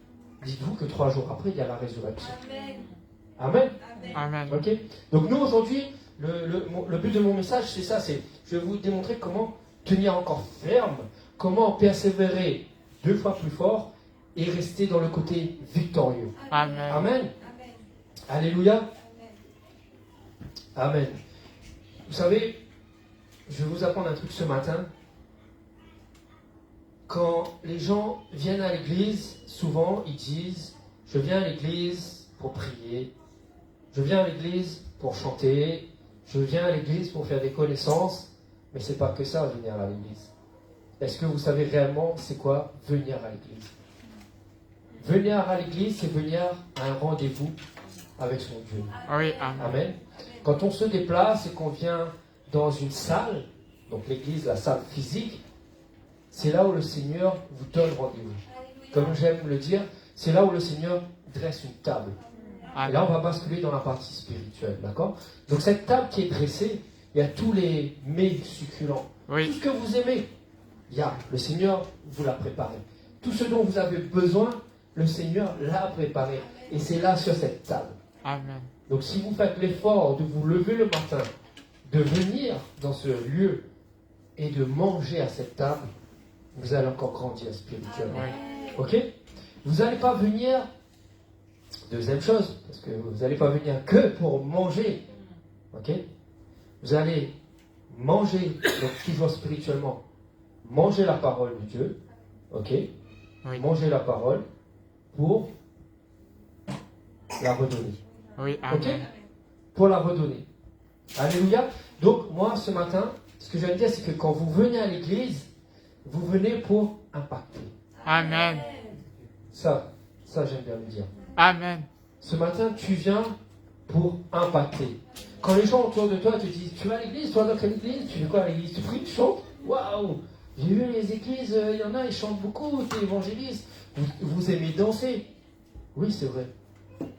dites-vous que 3 jours après, il y a la résurrection. Amen. Amen. Ok ? Donc nous, aujourd'hui, le but de mon message, c'est ça, je vais vous démontrer comment tenir encore ferme, comment persévérer 2 fois plus fort et rester dans le côté victorieux. Amen. Amen. Alléluia. Amen. Vous savez, je vais vous apprendre un truc ce matin. Quand les gens viennent à l'église, souvent ils disent « Je viens à l'église pour prier, je viens à l'église pour chanter, je viens à l'église pour faire des connaissances. » Mais ce n'est pas que ça, venir à l'église. Est-ce que vous savez réellement c'est quoi venir à l'église ? Venir à l'église, c'est venir à un rendez-vous avec son Dieu. Oui, amen. Amen. Quand on se déplace et qu'on vient dans une salle, donc l'église, la salle physique, c'est là où le Seigneur vous donne rendez-vous. Comme j'aime le dire, c'est là où le Seigneur dresse une table. Et là, on va basculer dans la partie spirituelle, d'accord? Donc cette table qui est dressée, il y a tous les mets succulents. Oui. Tout ce que vous aimez, le Seigneur vous l'a préparé. Tout ce dont vous avez besoin, le Seigneur l'a préparé. Et c'est là sur cette table. Amen. Donc si vous faites l'effort de vous lever le matin, de venir dans ce lieu et de manger à cette table, vous allez encore grandir spirituellement. Oui. Ok? Vous n'allez pas venir, deuxième chose, parce que vous n'allez pas venir que pour manger. Ok? Vous allez manger, donc toujours spirituellement, manger la parole de Dieu. Ok? Oui. Manger la parole pour la redonner. Oui, Ok? amen. Pour la redonner. Alléluia. Donc, moi, ce matin, ce que je vais dire, c'est que quand vous venez à l'église, vous venez pour impacter. Amen. Ça j'aime bien le dire. Amen. Ce matin, tu viens pour impacter. Quand les gens autour de toi te disent, tu vas à l'église, toi, dans quelle église? Tu fais quoi à l'église? Tu pries, tu chantes? Waouh! J'ai vu les églises, il y en a, ils chantent beaucoup, tu es évangéliste. Vous aimez danser. Oui, c'est vrai.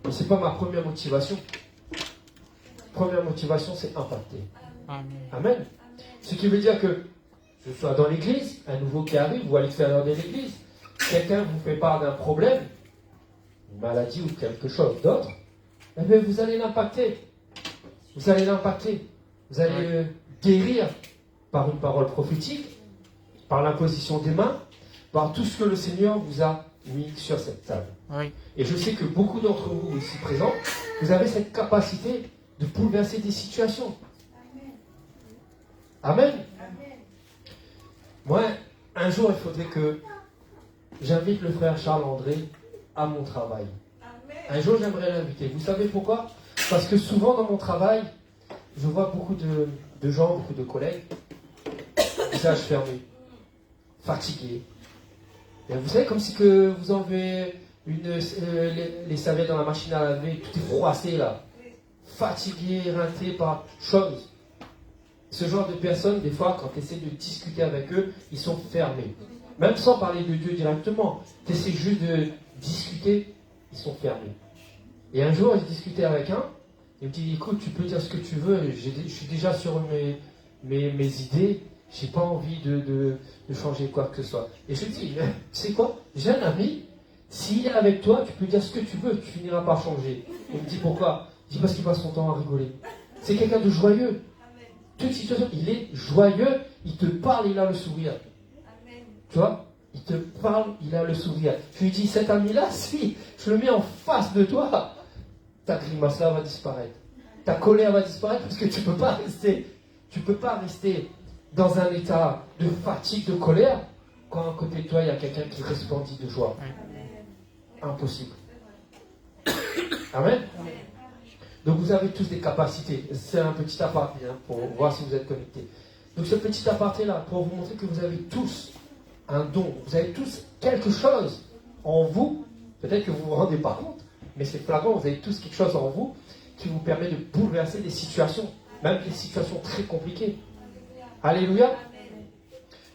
Mais ce n'est pas ma première motivation. Première motivation, c'est impacter. Amen. Amen. Ce qui veut dire que je sois dans l'église, un nouveau qui arrive, ou à l'extérieur de l'église, quelqu'un vous fait part d'un problème, une maladie ou quelque chose d'autre, eh bien vous allez l'impacter. Vous allez l'impacter. Vous allez le guérir par une parole prophétique, par l'imposition des mains, par tout ce que le Seigneur vous a mis sur cette table. Oui. Et je sais que beaucoup d'entre vous ici présents, vous avez cette capacité de bouleverser des situations. Amen. Moi, un jour, il faudrait que j'invite le frère Charles-André à mon travail. Un jour, j'aimerais l'inviter. Vous savez pourquoi? Parce que souvent, dans mon travail, je vois beaucoup de gens, beaucoup de collègues, visage fermé, fatigués. Et vous savez, comme si que vous enlevez les serviettes dans la machine à laver, tout est froissé là. Fatigué, éreinté par toute chose. Ce genre de personnes, des fois, quand tu essaies de discuter avec eux, ils sont fermés. Même sans parler de Dieu directement. Tu essaies juste de discuter, ils sont fermés. Et un jour, je discutais avec un, il me dit, écoute, tu peux dire ce que tu veux, je suis déjà sur mes idées, j'ai pas envie de changer quoi que ce soit. Et je lui dis, tu sais quoi, j'ai un ami, s'il est avec toi, tu peux dire ce que tu veux, tu finiras par changer. Il me dit, pourquoi? Je dis, parce qu'il passe son temps à rigoler. C'est quelqu'un de joyeux. Toute situation, il est joyeux, il te parle, il a le sourire. Tu vois? Il te parle, il a le sourire. Je lui dis, cet ami-là, si je le mets en face de toi, ta grimace là va disparaître. Ta colère va disparaître parce que tu peux pas rester dans un état de fatigue, de colère, quand à côté de toi, il y a quelqu'un qui resplendit de joie. Impossible. Amen. Donc vous avez tous des capacités. C'est un petit aparté pour voir si vous êtes connectés. Donc ce petit aparté là, pour vous montrer que vous avez tous un don. Vous avez tous quelque chose en vous. Peut-être que vous ne vous rendez pas compte, mais c'est flagrant. Vous avez tous quelque chose en vous qui vous permet de bouleverser des situations, même des situations très compliquées. Alléluia.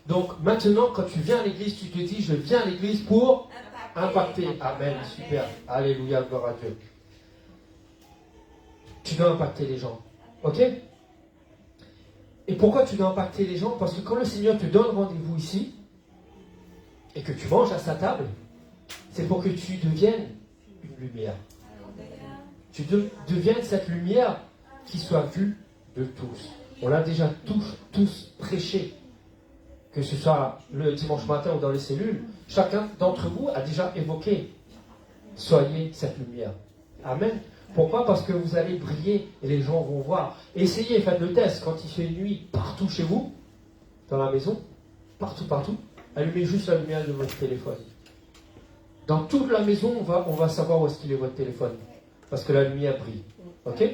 Donc maintenant, quand tu viens à l'église, tu te dis, je viens à l'église pour impacter. Amen. Super. Alléluia. Gloire à Dieu. Tu dois impacter les gens. Ok? Et pourquoi tu dois impacter les gens? Parce que quand le Seigneur te donne rendez-vous ici, et que tu manges à sa table, c'est pour que tu deviennes une lumière. Tu deviennes cette lumière qui soit vue de tous. On l'a déjà tous prêché. Que ce soit le dimanche matin ou dans les cellules, chacun d'entre vous a déjà évoqué. Soyez cette lumière. Amen. Pourquoi? Parce que vous allez briller et les gens vont voir. Essayez, faites le test. Quand il fait nuit partout chez vous, dans la maison, partout, allumez juste la lumière de votre téléphone. Dans toute la maison, on va savoir où est-ce qu'il est votre téléphone. Parce que la lumière brille. Ok?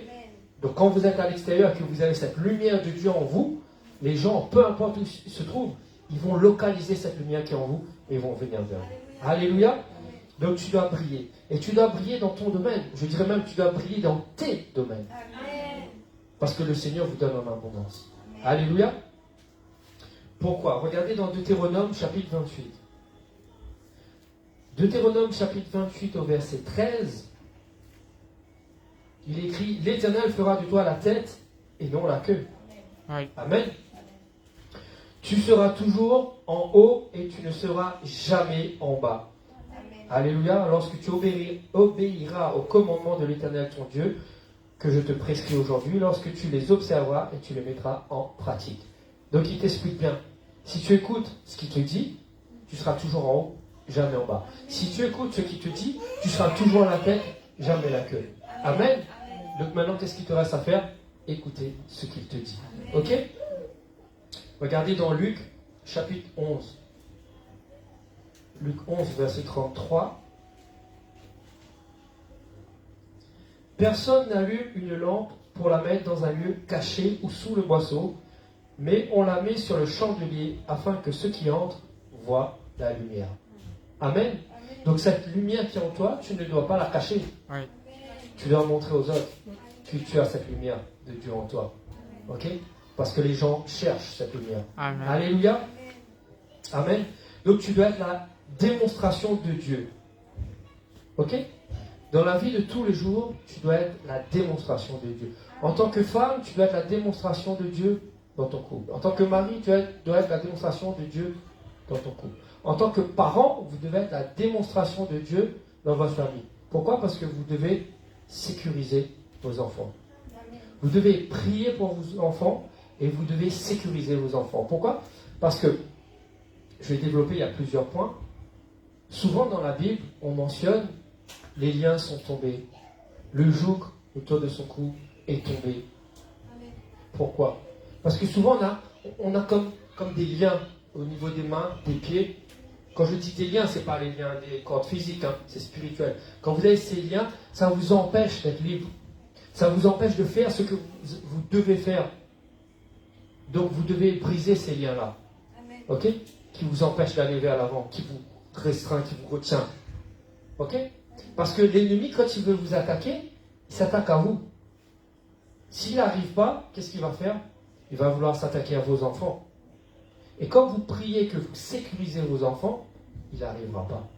Donc quand vous êtes à l'extérieur et que vous avez cette lumière de Dieu en vous, les gens, peu importe où ils se trouvent, ils vont localiser cette lumière qui est en vous et vont venir vers vous. Alléluia. Donc tu dois briller. Et tu dois briller dans ton domaine. Je dirais même que tu dois briller dans tes domaines. Parce que le Seigneur vous donne en abondance. Alléluia. Pourquoi? Regardez dans Deutéronome chapitre 28. Deutéronome chapitre 28 au verset 13. Il est écrit, l'Éternel fera de toi la tête et non la queue. Oui. Amen. Tu seras toujours en haut et tu ne seras jamais en bas. Alléluia. Lorsque tu obéiras aux commandements de l'Éternel ton Dieu, que je te prescris aujourd'hui, lorsque tu les observeras et tu les mettras en pratique. Donc il t'explique bien. Si tu écoutes ce qu'il te dit, tu seras toujours en haut, jamais en bas. Si tu écoutes ce qu'il te dit, tu seras toujours la tête, jamais la queue. Amen. Donc maintenant, qu'est-ce qu'il te reste à faire? Écoutez ce qu'il te dit. Ok? Regardez dans Luc, chapitre 11. Luc 11, verset 33. Personne n'allume une lampe pour la mettre dans un lieu caché ou sous le boisseau, mais on la met sur le chandelier afin que ceux qui entrent voient la lumière. Amen. Donc cette lumière qui est en toi, tu ne dois pas la cacher. Oui. Tu dois montrer aux autres que tu as cette lumière de Dieu en toi. Ok? Parce que les gens cherchent cette lumière. Amen. Alléluia. Amen. Donc tu dois être la démonstration de Dieu. Ok? Dans la vie de tous les jours, tu dois être la démonstration de Dieu. En tant que femme, tu dois être la démonstration de Dieu dans ton couple. En tant que mari, tu dois être la démonstration de Dieu dans ton couple. En tant que parent, vous devez être la démonstration de Dieu dans votre famille. Pourquoi? Parce que vous devez sécuriser vos enfants. Vous devez prier pour vos enfants et vous devez sécuriser vos enfants. Pourquoi? Parce que, je vais développer, il y a plusieurs points. Souvent dans la Bible, on mentionne les liens sont tombés. Le joug autour de son cou est tombé. Pourquoi? Parce que souvent on a comme des liens au niveau des mains, des pieds. Quand je dis des liens, ce n'est pas les liens des cordes physiques, hein, c'est spirituel. Quand vous avez ces liens, ça vous empêche d'être libre. Ça vous empêche de faire ce que vous devez faire. Donc vous devez briser ces liens-là. Ok? Qui vous empêchent d'aller vers l'avant, qui vous restreint, qui vous retient. Ok? Parce que l'ennemi, quand il veut vous attaquer, il s'attaque à vous. S'il n'arrive pas, qu'est-ce qu'il va faire? Il va vouloir s'attaquer à vos enfants. Et quand vous priez que vous sécurisez vos enfants, il n'arrivera pas.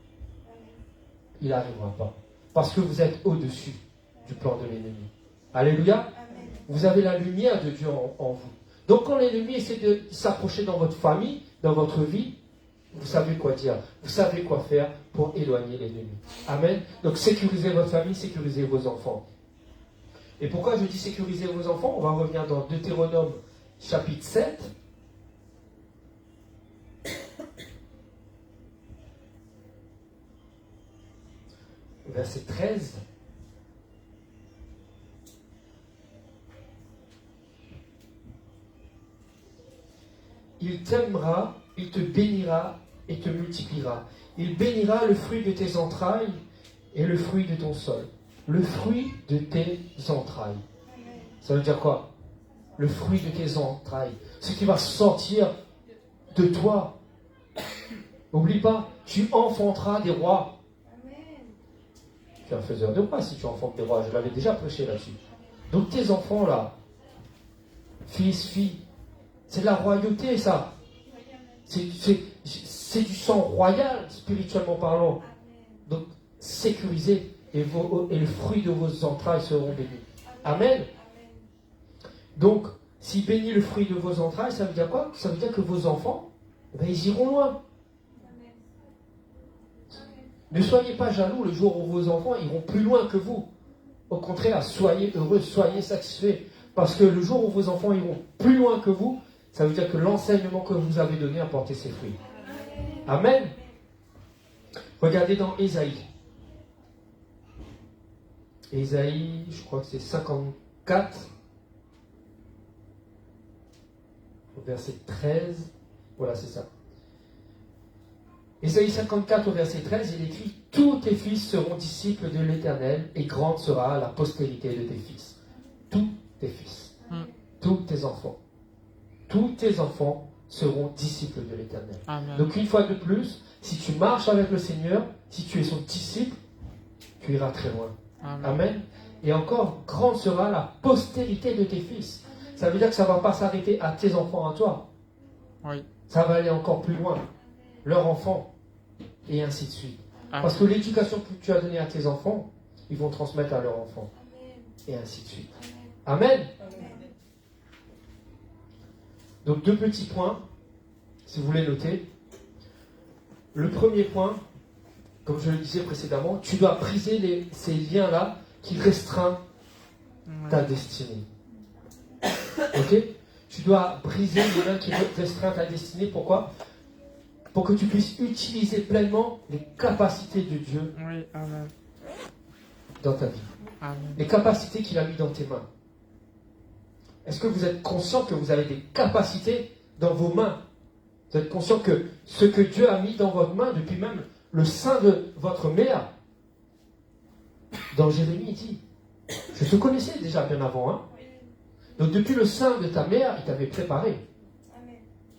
Il n'arrivera pas. Parce que vous êtes au-dessus du plan de l'ennemi. Alléluia. Vous avez la lumière de Dieu en vous. Donc quand l'ennemi essaie de s'approcher dans votre famille, dans votre vie, vous savez quoi dire. Vous savez quoi faire pour éloigner l'ennemi. Amen. Donc sécurisez votre famille, sécurisez vos enfants. Et pourquoi je dis sécuriser vos enfants? On va revenir dans Deutéronome chapitre 7. Verset 13. Il t'aimera, il te bénira et te multipliera. Il bénira le fruit de tes entrailles et le fruit de ton sol. Le fruit de tes entrailles. Ça veut dire quoi? Le fruit de tes entrailles. Ce qui va sortir de toi. N'oublie pas, tu enfanteras des rois. Tu es un faiseur de rois si tu enfantes des rois. Je l'avais déjà prêché là-dessus. Donc tes enfants là, fils, filles, c'est de la royauté ça. C'est du sang royal, spirituellement parlant. Donc sécurisez et le fruit de vos entrailles seront bénis. Amen. Donc, s'il bénit le fruit de vos entrailles, ça veut dire quoi? Ça veut dire que vos enfants, ils iront loin. Ne soyez pas jaloux le jour où vos enfants iront plus loin que vous. Au contraire, soyez heureux, soyez satisfaits. Parce que le jour où vos enfants iront plus loin que vous, ça veut dire que l'enseignement que vous avez donné a porté ses fruits. Amen. Regardez dans Ésaïe. Ésaïe, je crois que c'est 54, au verset 13. Voilà, c'est ça. Ésaïe 54 au verset 13, il écrit « Tous tes fils seront disciples de l'Éternel, et grande sera la postérité de tes fils. » Tous tes fils, tous tes enfants. Tous tes enfants seront disciples de l'Éternel. Donc une fois de plus, si tu marches avec le Seigneur, si tu es son disciple, tu iras très loin. Amen. Et encore, grande sera la postérité de tes fils. Ça veut dire que ça ne va pas s'arrêter à tes enfants, à toi. Oui. Ça va aller encore plus loin. Leurs enfants, et ainsi de suite. Amen. Parce que l'éducation que tu as donnée à tes enfants, ils vont transmettre à leurs enfants. et ainsi de suite. Amen. Donc 2 petits points, si vous voulez noter. Le premier point, comme je le disais précédemment, tu dois briser ces liens-là qui restreignent ta destinée. Ok? Tu dois briser les liens qui restreignent ta destinée. Pourquoi? Pour que tu puisses utiliser pleinement les capacités de Dieu Oui, amen. dans ta vie. Amen. Les capacités qu'il a mis dans tes mains. Est-ce que vous êtes conscient que vous avez des capacités dans vos mains? Vous êtes conscient que ce que Dieu a mis dans votre main, depuis même le sein de votre mère, dans Jérémie, il dit, je te connaissais déjà bien avant, hein? Donc depuis le sein de ta mère, il t'avait préparé.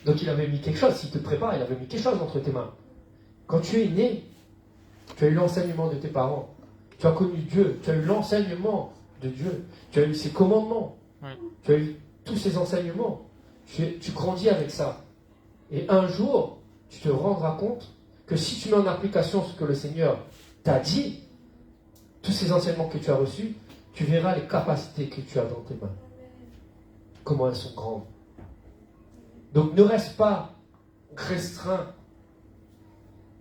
Donc il avait mis quelque chose, s'il te prépare, il avait mis quelque chose entre tes mains. Quand tu es né, tu as eu l'enseignement de tes parents. Tu as connu Dieu, tu as eu l'enseignement de Dieu. Tu as eu ses commandements. Oui. Tu as eu tous ces enseignements. Tu grandis avec ça. Et un jour, tu te rendras compte que si tu mets en application ce que le Seigneur t'a dit, tous ces enseignements que tu as reçus, tu verras les capacités que tu as dans tes mains. Comment elles sont grandes. Donc ne reste pas restreint,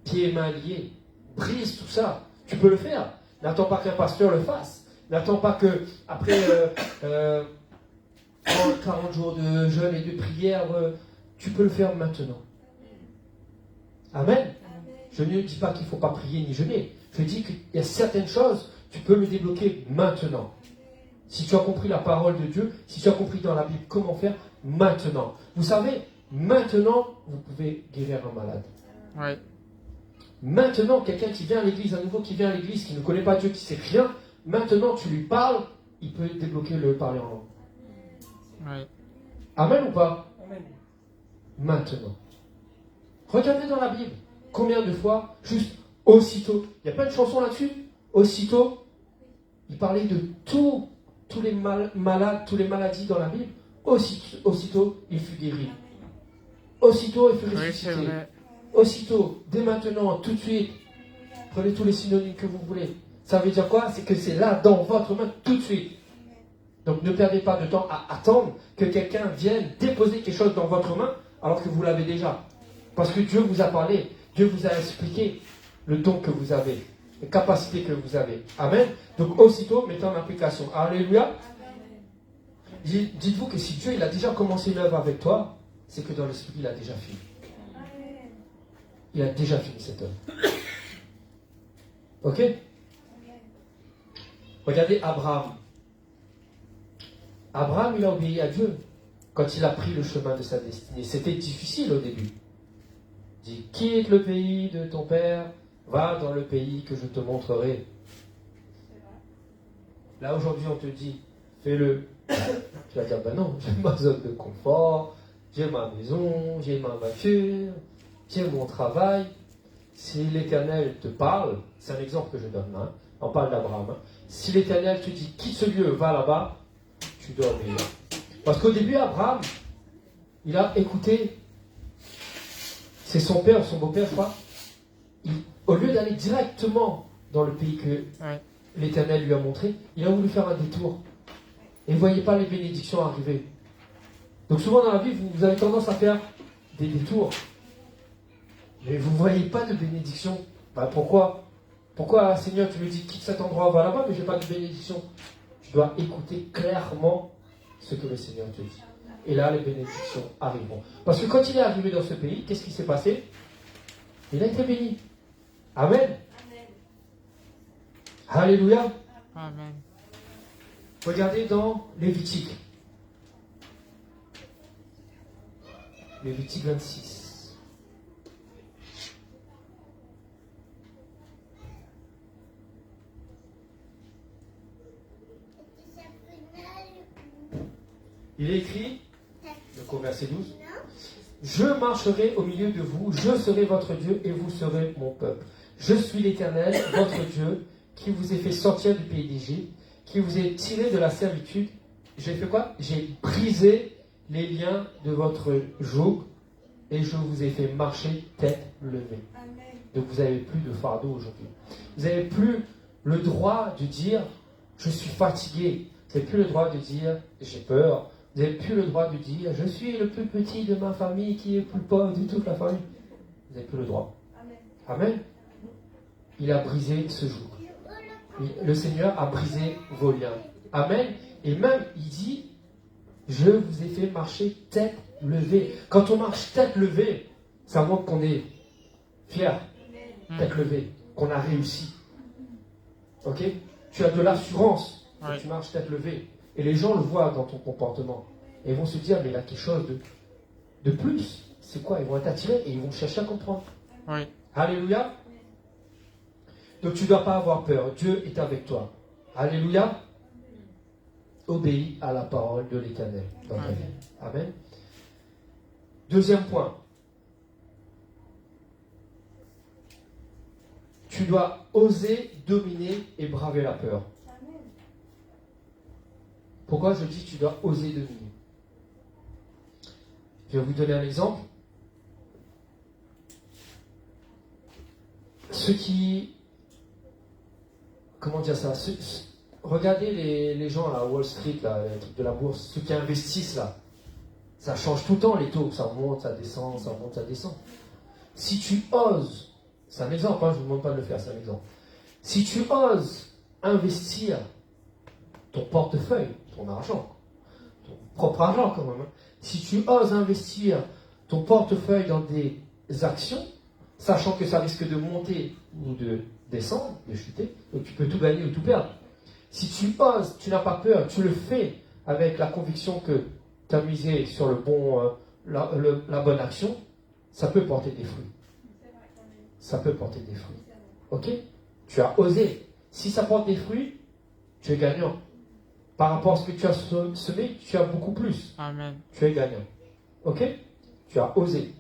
pieds et mains liés. Brise tout ça. Tu peux le faire. N'attends pas qu'un pasteur le fasse. N'attends pas que après 40 jours de jeûne et de prière, tu peux le faire maintenant. Amen. Je ne dis pas qu'il ne faut pas prier ni jeûner. Je dis qu'il y a certaines choses, tu peux le débloquer maintenant. Si tu as compris la parole de Dieu, si tu as compris dans la Bible comment faire, maintenant. Vous savez, maintenant, vous pouvez guérir un malade. Oui. Maintenant, quelqu'un qui vient à l'église, un nouveau qui vient à l'église, qui ne connaît pas Dieu, qui ne sait rien, maintenant tu lui parles, il peut débloquer le parler en langue. Oui. Amen ou pas? Amen. Maintenant. Regardez dans la Bible. Combien de fois, juste aussitôt, il n'y a pas de chanson là-dessus? Aussitôt, il parlait de tous les malades, toutes les maladies dans la Bible. Aussitôt, il fut guéri. Aussitôt, il fut ressuscité. Oui, c'est vrai. Aussitôt, dès maintenant, tout de suite. Prenez tous les synonymes que vous voulez. Ça veut dire quoi? C'est que c'est là, dans votre main, tout de suite. Donc ne perdez pas de temps à attendre que quelqu'un vienne déposer quelque chose dans votre main alors que vous l'avez déjà. Parce que Dieu vous a parlé, Dieu vous a expliqué le don que vous avez, les capacités que vous avez. Amen. Donc aussitôt, mettez en application. Alléluia. Dites-vous que si Dieu il a déjà commencé l'œuvre avec toi, c'est que dans l'esprit il a déjà fini. Il a déjà fini cette œuvre. Ok? Regardez Abraham. Abraham, il a obéi à Dieu quand il a pris le chemin de sa destinée. C'était difficile au début. Il dit, quitte le pays de ton père, va dans le pays que je te montrerai. Là, aujourd'hui, on te dit, fais-le. Tu vas dire, ben non, j'ai ma zone de confort, j'ai ma maison, j'ai ma voiture, j'ai mon travail. Si l'Éternel te parle, c'est un exemple que je donne, hein, on parle d'Abraham. Hein. Si l'Éternel te dit, quitte ce lieu, va là-bas, tu dois obéir. Parce qu'au début, Abraham, il a écouté, c'est son père, son beau-père, je crois, au lieu d'aller directement dans le pays que l'Éternel lui a montré, il a voulu faire un détour. Et vous ne voyez pas les bénédictions arriver. Donc souvent dans la vie, vous avez tendance à faire des détours. Mais vous ne voyez pas de bénédiction. Bah, pourquoi? Pourquoi, Seigneur, tu me dis quitte cet endroit, va là-bas, mais je n'ai pas de bénédiction? Tu dois écouter clairement ce que le Seigneur te dit. Et là, les bénédictions arriveront. Parce que quand il est arrivé dans ce pays, qu'est-ce qui s'est passé? Il a été béni. Amen. Amen. Alléluia. Amen. Regardez dans Lévitique. Lévitique 26. Il est écrit, donc au verset 12, je marcherai au milieu de vous, je serai votre Dieu et vous serez mon peuple. Je suis l'Éternel, votre Dieu, qui vous ai fait sortir du pays d'Égypte, qui vous ai tiré de la servitude. J'ai fait quoi? J'ai brisé les liens de votre joug et je vous ai fait marcher tête levée. Amen. Donc vous n'avez plus de fardeau aujourd'hui. Vous n'avez plus le droit de dire je suis fatigué, Vous n'avez plus le droit de dire j'ai peur. Vous n'avez plus le droit de dire je suis le plus petit de ma famille qui est plus pauvre de toute la famille. Vous n'avez plus le droit. Amen. Il a brisé ce jour. Le Seigneur a brisé vos liens. Amen. Et même, il dit, je vous ai fait marcher tête levée. Quand on marche tête levée, ça montre qu'on est fier. Tête levée. Qu'on a réussi. Ok? Tu as de l'assurance quand tu marches tête levée. Et les gens le voient dans ton comportement. Et ils vont se dire, mais il y a quelque chose de plus. C'est quoi? Ils vont être attirés et ils vont chercher à comprendre. Oui. Alléluia. Donc tu ne dois pas avoir peur. Dieu est avec toi. Alléluia. Obéis à la parole de l'Éternel dans ta vie. Amen. Deuxième point. Tu dois oser dominer et braver la peur. Pourquoi je dis tu dois oser dominer? Je vais vous donner un exemple. Ceux qui... Comment dire ça? Regardez les gens à Wall Street, là, les trucs de la bourse, ceux qui investissent là. Ça change tout le temps les taux. Ça monte, ça descend, ça monte, ça descend. Si tu oses, c'est un exemple, hein, je ne vous demande pas de le faire, c'est un exemple. Si tu oses investir ton portefeuille, ton argent, ton propre argent quand même, hein, si tu oses investir ton portefeuille dans des actions, sachant que ça risque de monter ou de descendre, de chuter, donc tu peux tout gagner ou tout perdre. Si tu oses, tu n'as pas peur, tu le fais avec la conviction que tu as misé sur la bonne action, ça peut porter des fruits. Ça peut porter des fruits. Ok? Tu as osé. Si ça porte des fruits, tu es gagnant. Par rapport à ce que tu as semé, tu as beaucoup plus. Amen. Tu es gagnant. Ok? Tu as osé.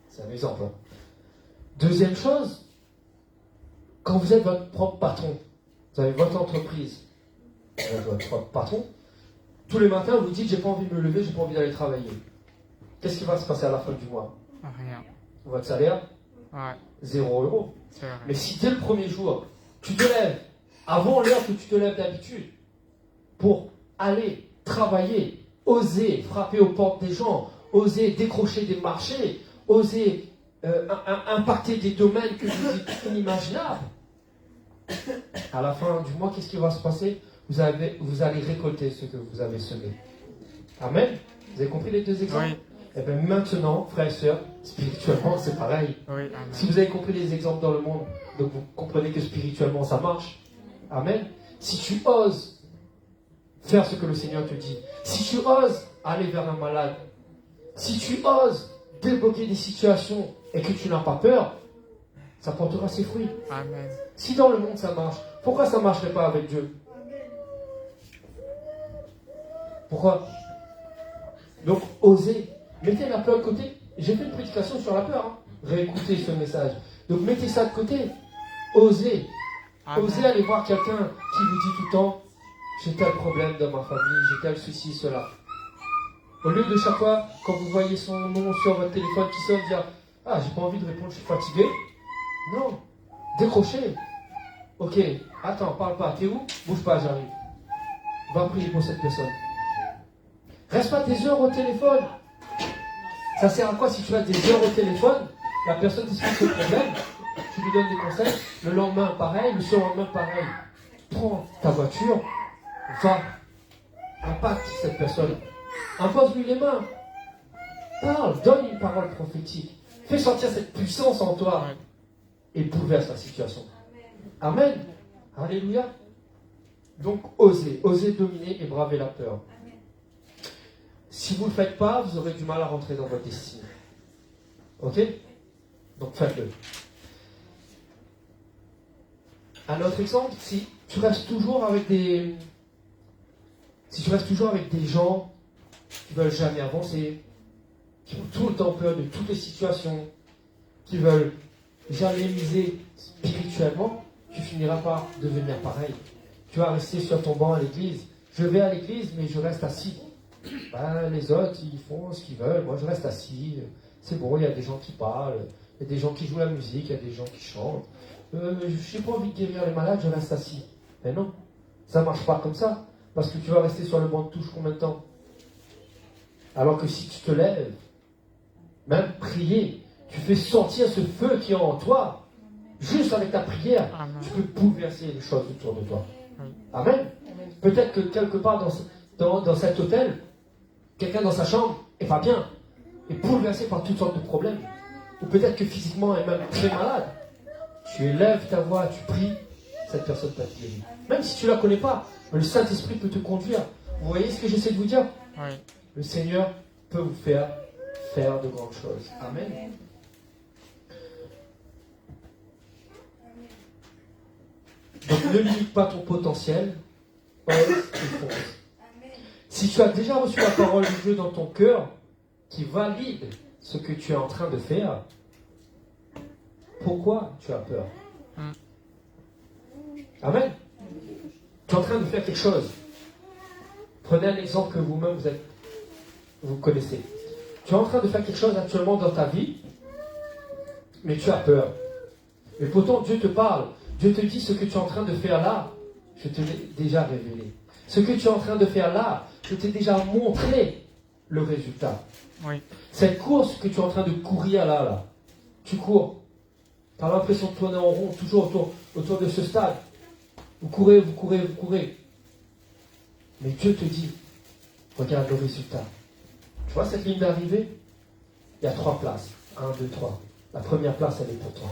C'est un exemple. Hein. Deuxième chose, quand vous êtes votre propre patron, vous avez votre entreprise, vous êtes votre propre patron, tous les matins vous dites j'ai pas envie de me lever, j'ai pas envie d'aller travailler. Qu'est-ce qui va se passer à la fin du mois? Rien. Votre salaire? Ouais. 0 €. C'est vrai. Mais si dès le premier jour, tu te lèves avant l'heure que tu te lèves d'habitude pour aller travailler, oser frapper aux portes des gens, oser décrocher des marchés, oser impacter des domaines que vous êtes inimaginables, à la fin du mois, qu'est-ce qui va se passer? Vous allez récolter ce que vous avez semé. Amen. Vous avez compris les deux exemples? Oui. Et bien maintenant, frères et sœurs, spirituellement, c'est pareil. Oui. Amen. Si vous avez compris les exemples dans le monde, donc vous comprenez que spirituellement, ça marche. Amen. Si tu oses faire ce que le Seigneur te dit, si tu oses aller vers un malade, si tu oses débloquer des situations et que tu n'as pas peur, ça portera ses fruits. Amen. Si dans le monde ça marche, pourquoi ça ne marcherait pas avec Dieu? Pourquoi? Donc, osez. Mettez la peur de côté. J'ai fait une prédication sur la peur. Hein. Réécoutez ce message. Donc, mettez ça de côté. Osez. Amen. Osez aller voir quelqu'un qui vous dit tout le temps j'ai tel problème dans ma famille, j'ai tel souci, cela. Au lieu de chaque fois, quand vous voyez son nom sur votre téléphone qui sonne, dire ah, j'ai pas envie de répondre, je suis fatigué. Non. Décrochez. Ok, attends, parle pas. T'es où? Bouge pas, j'arrive. Va prier pour cette personne. Reste pas des heures au téléphone. Ça sert à quoi si tu as des heures au téléphone? La personne t'explique ce problème, tu lui donnes des conseils, le lendemain pareil, le surlendemain pareil. Prends ta voiture, va, impacte cette personne. Impose-lui les mains. Parle, donne une parole prophétique. Fais sortir cette puissance en toi et bouleverse la situation. Amen. Alléluia. Donc, osez dominer et braver la peur. Si vous ne le faites pas, vous aurez du mal à rentrer dans votre destinée. Ok? Donc, faites-le. Un autre exemple, si tu restes toujours avec des gens qui veulent jamais avancer, qui ont tout le temps peur de toutes les situations, qui veulent jamais miser spirituellement, tu finiras par devenir pareil. Tu vas rester sur ton banc à l'église. Je vais à l'église, mais je reste assis. Ben, les autres, ils font ce qu'ils veulent. Moi, je reste assis. C'est bon, il y a des gens qui parlent. Il y a des gens qui jouent la musique. Il y a des gens qui chantent. Je n'ai pas envie de guérir les malades, je reste assis. Mais non, ça ne marche pas comme ça. Parce que tu vas rester sur le banc de touche combien de temps? Alors que si tu te lèves, même prier, tu fais sortir ce feu qui est en toi. Juste avec ta prière, Amen. tu peux bouleverser les choses autour de toi. Oui. Amen. Peut-être que quelque part dans cet hôtel, quelqu'un dans sa chambre est pas bien, est bouleversé par toutes sortes de problèmes. Ou peut-être que physiquement est même très malade. Tu élèves ta voix, tu pries, cette personne t'a guéri. Même si tu ne la connais pas, mais le Saint-Esprit peut te conduire. Vous voyez ce que j'essaie de vous dire? Oui. Le Seigneur peut vous faire de grandes choses. Amen. Donc ne limite pas ton potentiel, ose et fonce. Si tu as déjà reçu la parole de Dieu dans ton cœur, qui valide ce que tu es en train de faire, pourquoi tu as peur? Amen. Tu es en train de faire quelque chose. Prenez un exemple que vous-même vous connaissez. Tu es en train de faire quelque chose actuellement dans ta vie, mais tu as peur. Et pourtant Dieu te parle. Dieu te dit ce que tu es en train de faire là, je te l'ai déjà révélé. Ce que tu es en train de faire là, je t'ai déjà montré le résultat. Oui. Cette course que tu es en train de courir là, tu cours. Tu as l'impression de tourner en rond, toujours autour de ce stade. Vous courez. Mais Dieu te dit, regarde le résultat. Tu vois cette ligne d'arrivée? Il y a 3 places. 1, 2, 3. La première place, elle est pour toi.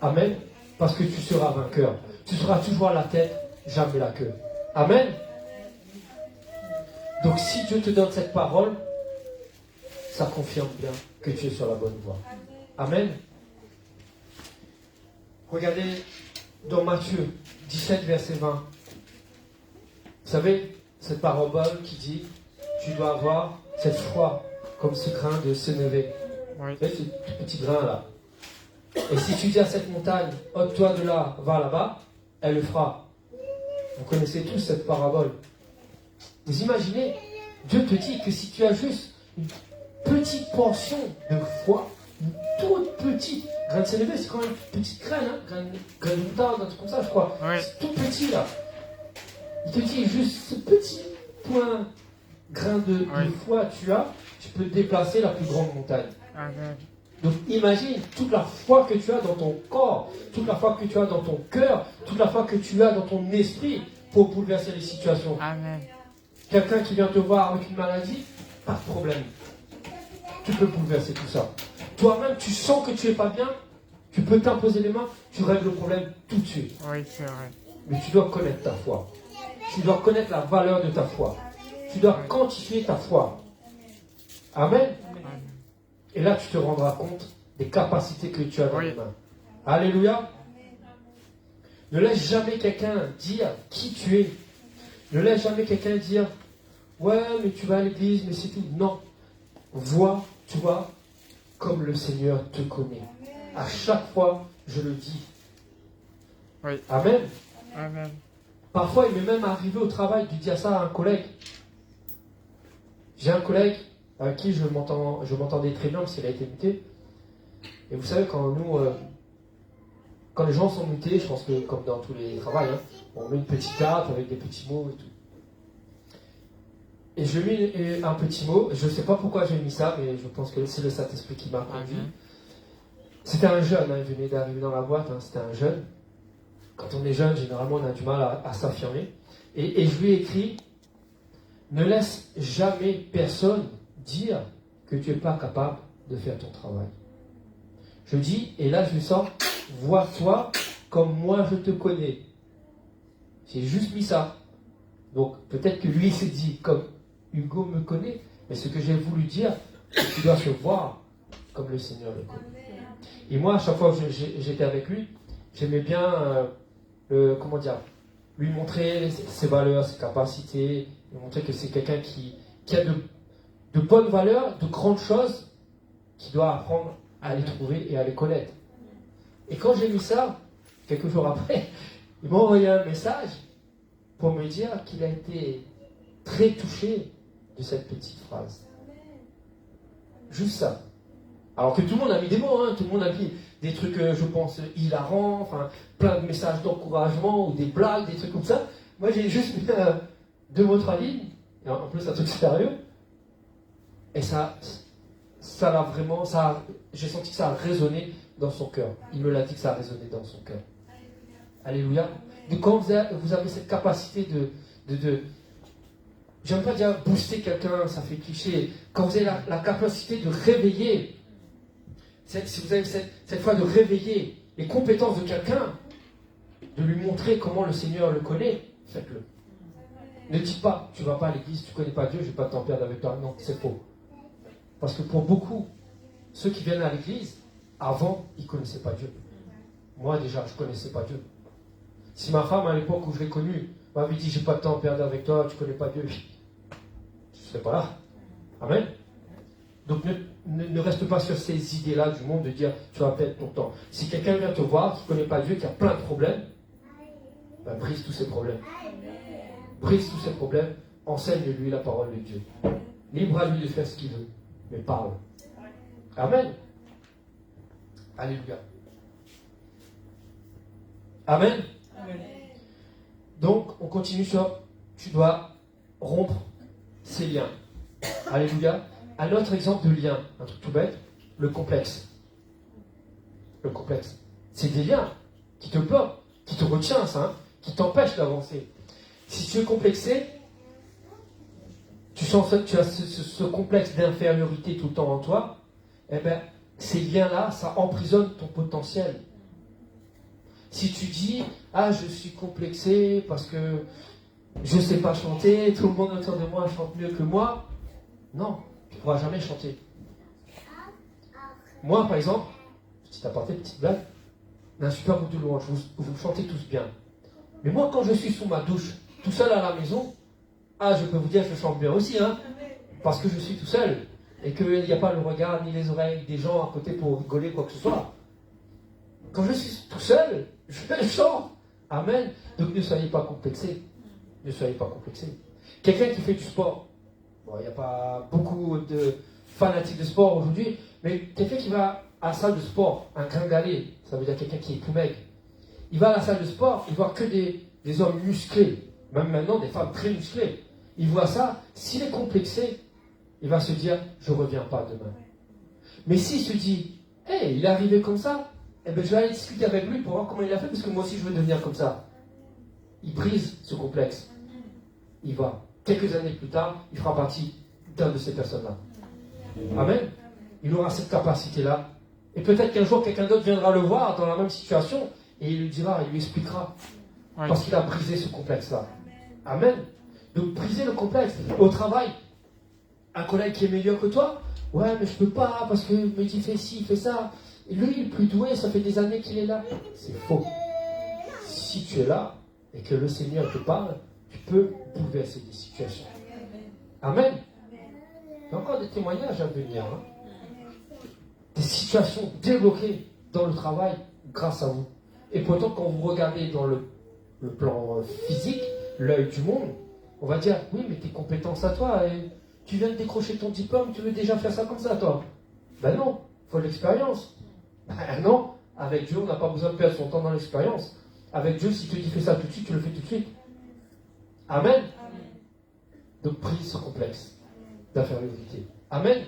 Amen. Parce que tu seras vainqueur. Tu seras toujours à la tête, jamais la queue. Amen. Donc si Dieu te donne cette parole, ça confirme bien que tu es sur la bonne voie. Amen. Regardez dans Matthieu 17, verset 20. Vous savez, cette parabole qui dit, tu dois avoir cette foi comme ce grain de sénévé. Oui. Vous savez, ce tout petit grain là. Et si tu dis à cette montagne, ôte-toi de là, va là-bas, elle le fera. Vous connaissez tous cette parabole. Vous imaginez, Dieu te dit que si tu as juste une petite portion de foi, une toute petite grain de sénévé, c'est quand même une petite graine, hein, grain de moutarde, un truc comme ça, je crois. Oui. C'est tout petit là. Il te dit juste ce petit point grain de foi tu peux déplacer la plus grande montagne. Amen. Donc imagine toute la foi que tu as dans ton corps, toute la foi que tu as dans ton cœur, toute la foi que tu as dans ton esprit pour bouleverser les situations. Amen. Quelqu'un qui vient te voir avec une maladie, pas de problème. Tu peux bouleverser tout ça. Toi-même, tu sens que tu n'es pas bien, tu peux t'imposer les mains, tu règles le problème tout de suite. Oui, c'est vrai. Mais tu dois connaître ta foi. Tu dois connaître la valeur de ta foi. Tu dois quantifier ta foi. Amen. Amen. Et là, tu te rendras compte des capacités que tu as dans Oui. les mains. Alléluia. Ne laisse jamais quelqu'un dire qui tu es. Ne laisse jamais quelqu'un dire ouais, mais tu vas à l'église, mais c'est tout. Non. Vois-toi comme le Seigneur te connaît. À chaque fois, je le dis. Oui. Amen. Amen. Parfois, il m'est même arrivé au travail de dire ça à un collègue. J'ai un collègue avec qui je m'entendais très bien parce qu'il a été muté. Et vous savez, quand les gens sont mutés, je pense que comme dans tous les travails, hein, on met une petite carte avec des petits mots et tout. Et je lui ai mis un petit mot. Je ne sais pas pourquoi j'ai mis ça, mais je pense que c'est le Saint-Esprit qui m'a conduit. Amen. C'était un jeune, hein, il venait d'arriver dans la boîte, hein, c'était un jeune. Quand on est jeune, généralement, on a du mal à s'affirmer. Et je lui ai écrit, ne laisse jamais personne dire que tu n'es pas capable de faire ton travail. Je dis, et là je lui sors, vois-toi comme moi je te connais. J'ai juste mis ça. Donc peut-être que lui il s'est dit, comme Hugo me connaît, mais ce que j'ai voulu dire, c'est que tu dois se voir comme le Seigneur le connaît. Et moi, à chaque fois que j'étais avec lui, j'aimais bien, lui montrer ses valeurs, ses capacités, lui montrer que c'est quelqu'un qui a de bonnes valeurs, de grandes choses, qui doit apprendre à les trouver et à les connaître. Et quand j'ai mis ça, quelques jours après, il m'a envoyé un message pour me dire qu'il a été très touché de cette petite phrase. Juste ça. Alors que tout le monde a mis des mots, hein, tout le monde a mis des trucs, je pense, hilarants, enfin, plein de messages d'encouragement ou des blagues, des trucs comme ça. Moi, j'ai juste mis de votre avis, et en plus un truc sérieux, et ça l'a vraiment, j'ai senti que ça a résonné dans son cœur. Il me l'a dit que ça a résonné dans son cœur. Alléluia. Donc quand vous avez cette capacité de j'aime pas dire booster quelqu'un, ça fait cliché. Quand vous avez la capacité de réveiller, si vous avez cette fois de réveiller les compétences de quelqu'un, de lui montrer comment le Seigneur le connaît, faites-le. Ne dites pas, tu ne vas pas à l'église, tu ne connais pas Dieu, je ne vais pas t'en perdre avec toi. Non, c'est faux. Parce que pour beaucoup, ceux qui viennent à l'église, avant, ils ne connaissaient pas Dieu. Moi déjà, je ne connaissais pas Dieu. Si ma femme, à l'époque où je l'ai connue, m'avait dit, je n'ai pas de temps à perdre avec toi, tu ne connais pas Dieu, je ne serais pas là. Amen. Donc ne reste pas sur ces idées-là du monde de dire, tu vas perdre ton temps. Si quelqu'un vient te voir, qui ne connaît pas Dieu, qui a plein de problèmes, ben, brise tous ces problèmes. Brise tous ces problèmes, enseigne-lui la parole de Dieu. Libre à lui de faire ce qu'il veut, mais parle. Amen. Alléluia. Amen. Amen. Donc, on continue sur, tu dois rompre ces liens. Alléluia. Un autre exemple de lien, un truc tout bête, le complexe. Le complexe. C'est des liens qui te bloquent, qui te retiennent, ça, qui t'empêchent d'avancer. Si tu es complexé, tu sens que tu as ce complexe d'infériorité tout le temps en toi, eh bien, ces liens-là, ça emprisonne ton potentiel. Si tu dis, ah, je suis complexé parce que je ne sais pas chanter, tout le monde autour de moi chante mieux que moi, non, tu ne pourras jamais chanter. Moi, par exemple, petit aparté, petite blague, un super groupe de louange, vous chantez tous bien. Mais moi, quand je suis sous ma douche, tout seul à la maison, ah, je peux vous dire que je chante bien aussi, hein, parce que je suis tout seul, et qu'il n'y a pas le regard ni les oreilles des gens à côté pour rigoler, quoi que ce soit. Quand je suis tout seul, je chante. Amen. Donc ne soyez pas complexés. Ne soyez pas complexés. Quelqu'un qui fait du sport, bon, il n'y a pas beaucoup de fanatiques de sport aujourd'hui, mais quelqu'un qui va à la salle de sport, un gringalet, ça veut dire quelqu'un qui est tout maigre, il va à la salle de sport, il voit que des hommes musclés, même maintenant des femmes très musclées. Il voit ça, s'il est complexé, il va se dire, je ne reviens pas demain. Mais s'il se dit, hey, il est arrivé comme ça, eh bien, je vais aller discuter avec lui pour voir comment il a fait, parce que moi aussi je veux devenir comme ça. Il brise ce complexe. Il va. Quelques années plus tard, il fera partie d'un de ces personnes-là. Amen. Il aura cette capacité-là. Et peut-être qu'un jour, quelqu'un d'autre viendra le voir dans la même situation, et il lui dira, il lui expliquera. Oui. Parce qu'il a brisé ce complexe-là. Amen. Donc, briser le complexe. Au travail, un collègue qui est meilleur que toi, ouais, mais je peux pas, parce que il fait ci, il fait ça. Et lui, il est plus doué, ça fait des années qu'il est là. C'est faux. Si tu es là, et que le Seigneur te parle, tu peux bouleverser des situations. Amen. Il y a encore des témoignages à venir. Hein. Des situations débloquées dans le travail grâce à vous. Et pourtant, quand vous regardez dans le plan physique, l'œil du monde, on va dire, oui, mais tes compétences à toi, et tu viens de décrocher ton diplôme, tu veux déjà faire ça comme ça, toi. Ben non, il faut de l'expérience. Ben non, avec Dieu, on n'a pas besoin de perdre son temps dans l'expérience. Avec Dieu, si tu te dis fais ça tout de suite, tu le fais tout de suite. Amen. Donc, brise ce complexe d'infériorité. Amen.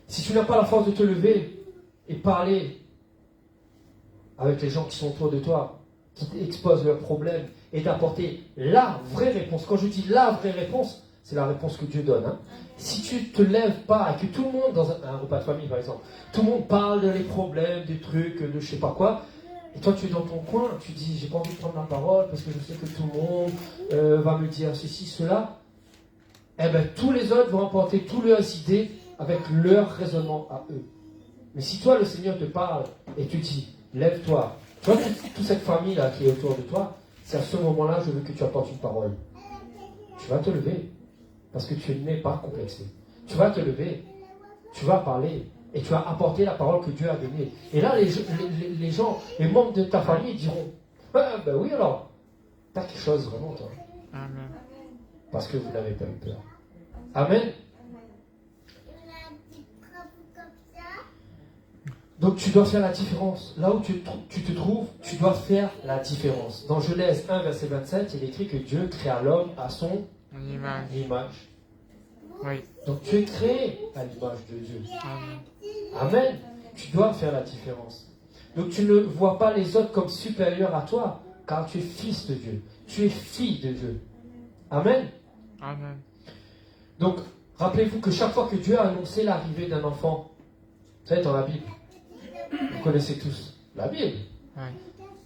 Si tu n'as pas la force de te lever et parler avec les gens qui sont autour de toi, qui exposent leurs problèmes, et d'apporter la vraie réponse. Quand je dis la vraie réponse, c'est la réponse que Dieu donne. Hein. Si tu ne te lèves pas et que tout le monde, dans un repas de famille par exemple, tout le monde parle des problèmes, des trucs, de je sais pas quoi, et toi tu es dans ton coin, tu dis j'ai pas envie de prendre la parole parce que je sais que tout le monde va me dire ceci, cela, eh bien tous les autres vont apporter toutes leurs idées avec leur raisonnement à eux. Mais si toi le Seigneur te parle et tu dis lève-toi, tu vois toute cette famille là qui est autour de toi, c'est à ce moment-là je veux que tu apportes une parole. Tu vas te lever. Parce que tu n'es pas complexé. Tu vas te lever, tu vas parler, et tu vas apporter la parole que Dieu a donnée. Et là, les gens, les membres de ta famille diront, ah, ben oui alors, t'as quelque chose vraiment toi. Amen. Parce que vous n'avez pas eu peur. Amen. Donc tu dois faire la différence. Là où tu te trouves, tu dois faire la différence. Dans Genèse 1, verset 27, il est écrit que Dieu créa l'homme à son L'image. image. Oui. Donc tu es créé à l'image de Dieu. Amen. Amen. Tu dois faire la différence. Donc tu ne vois pas les autres comme supérieurs à toi, car tu es fils de Dieu. Tu es fille de Dieu. Amen. Amen. Donc rappelez-vous que chaque fois que Dieu a annoncé l'arrivée d'un enfant, vous savez, dans la Bible, vous connaissez tous la Bible. Oui.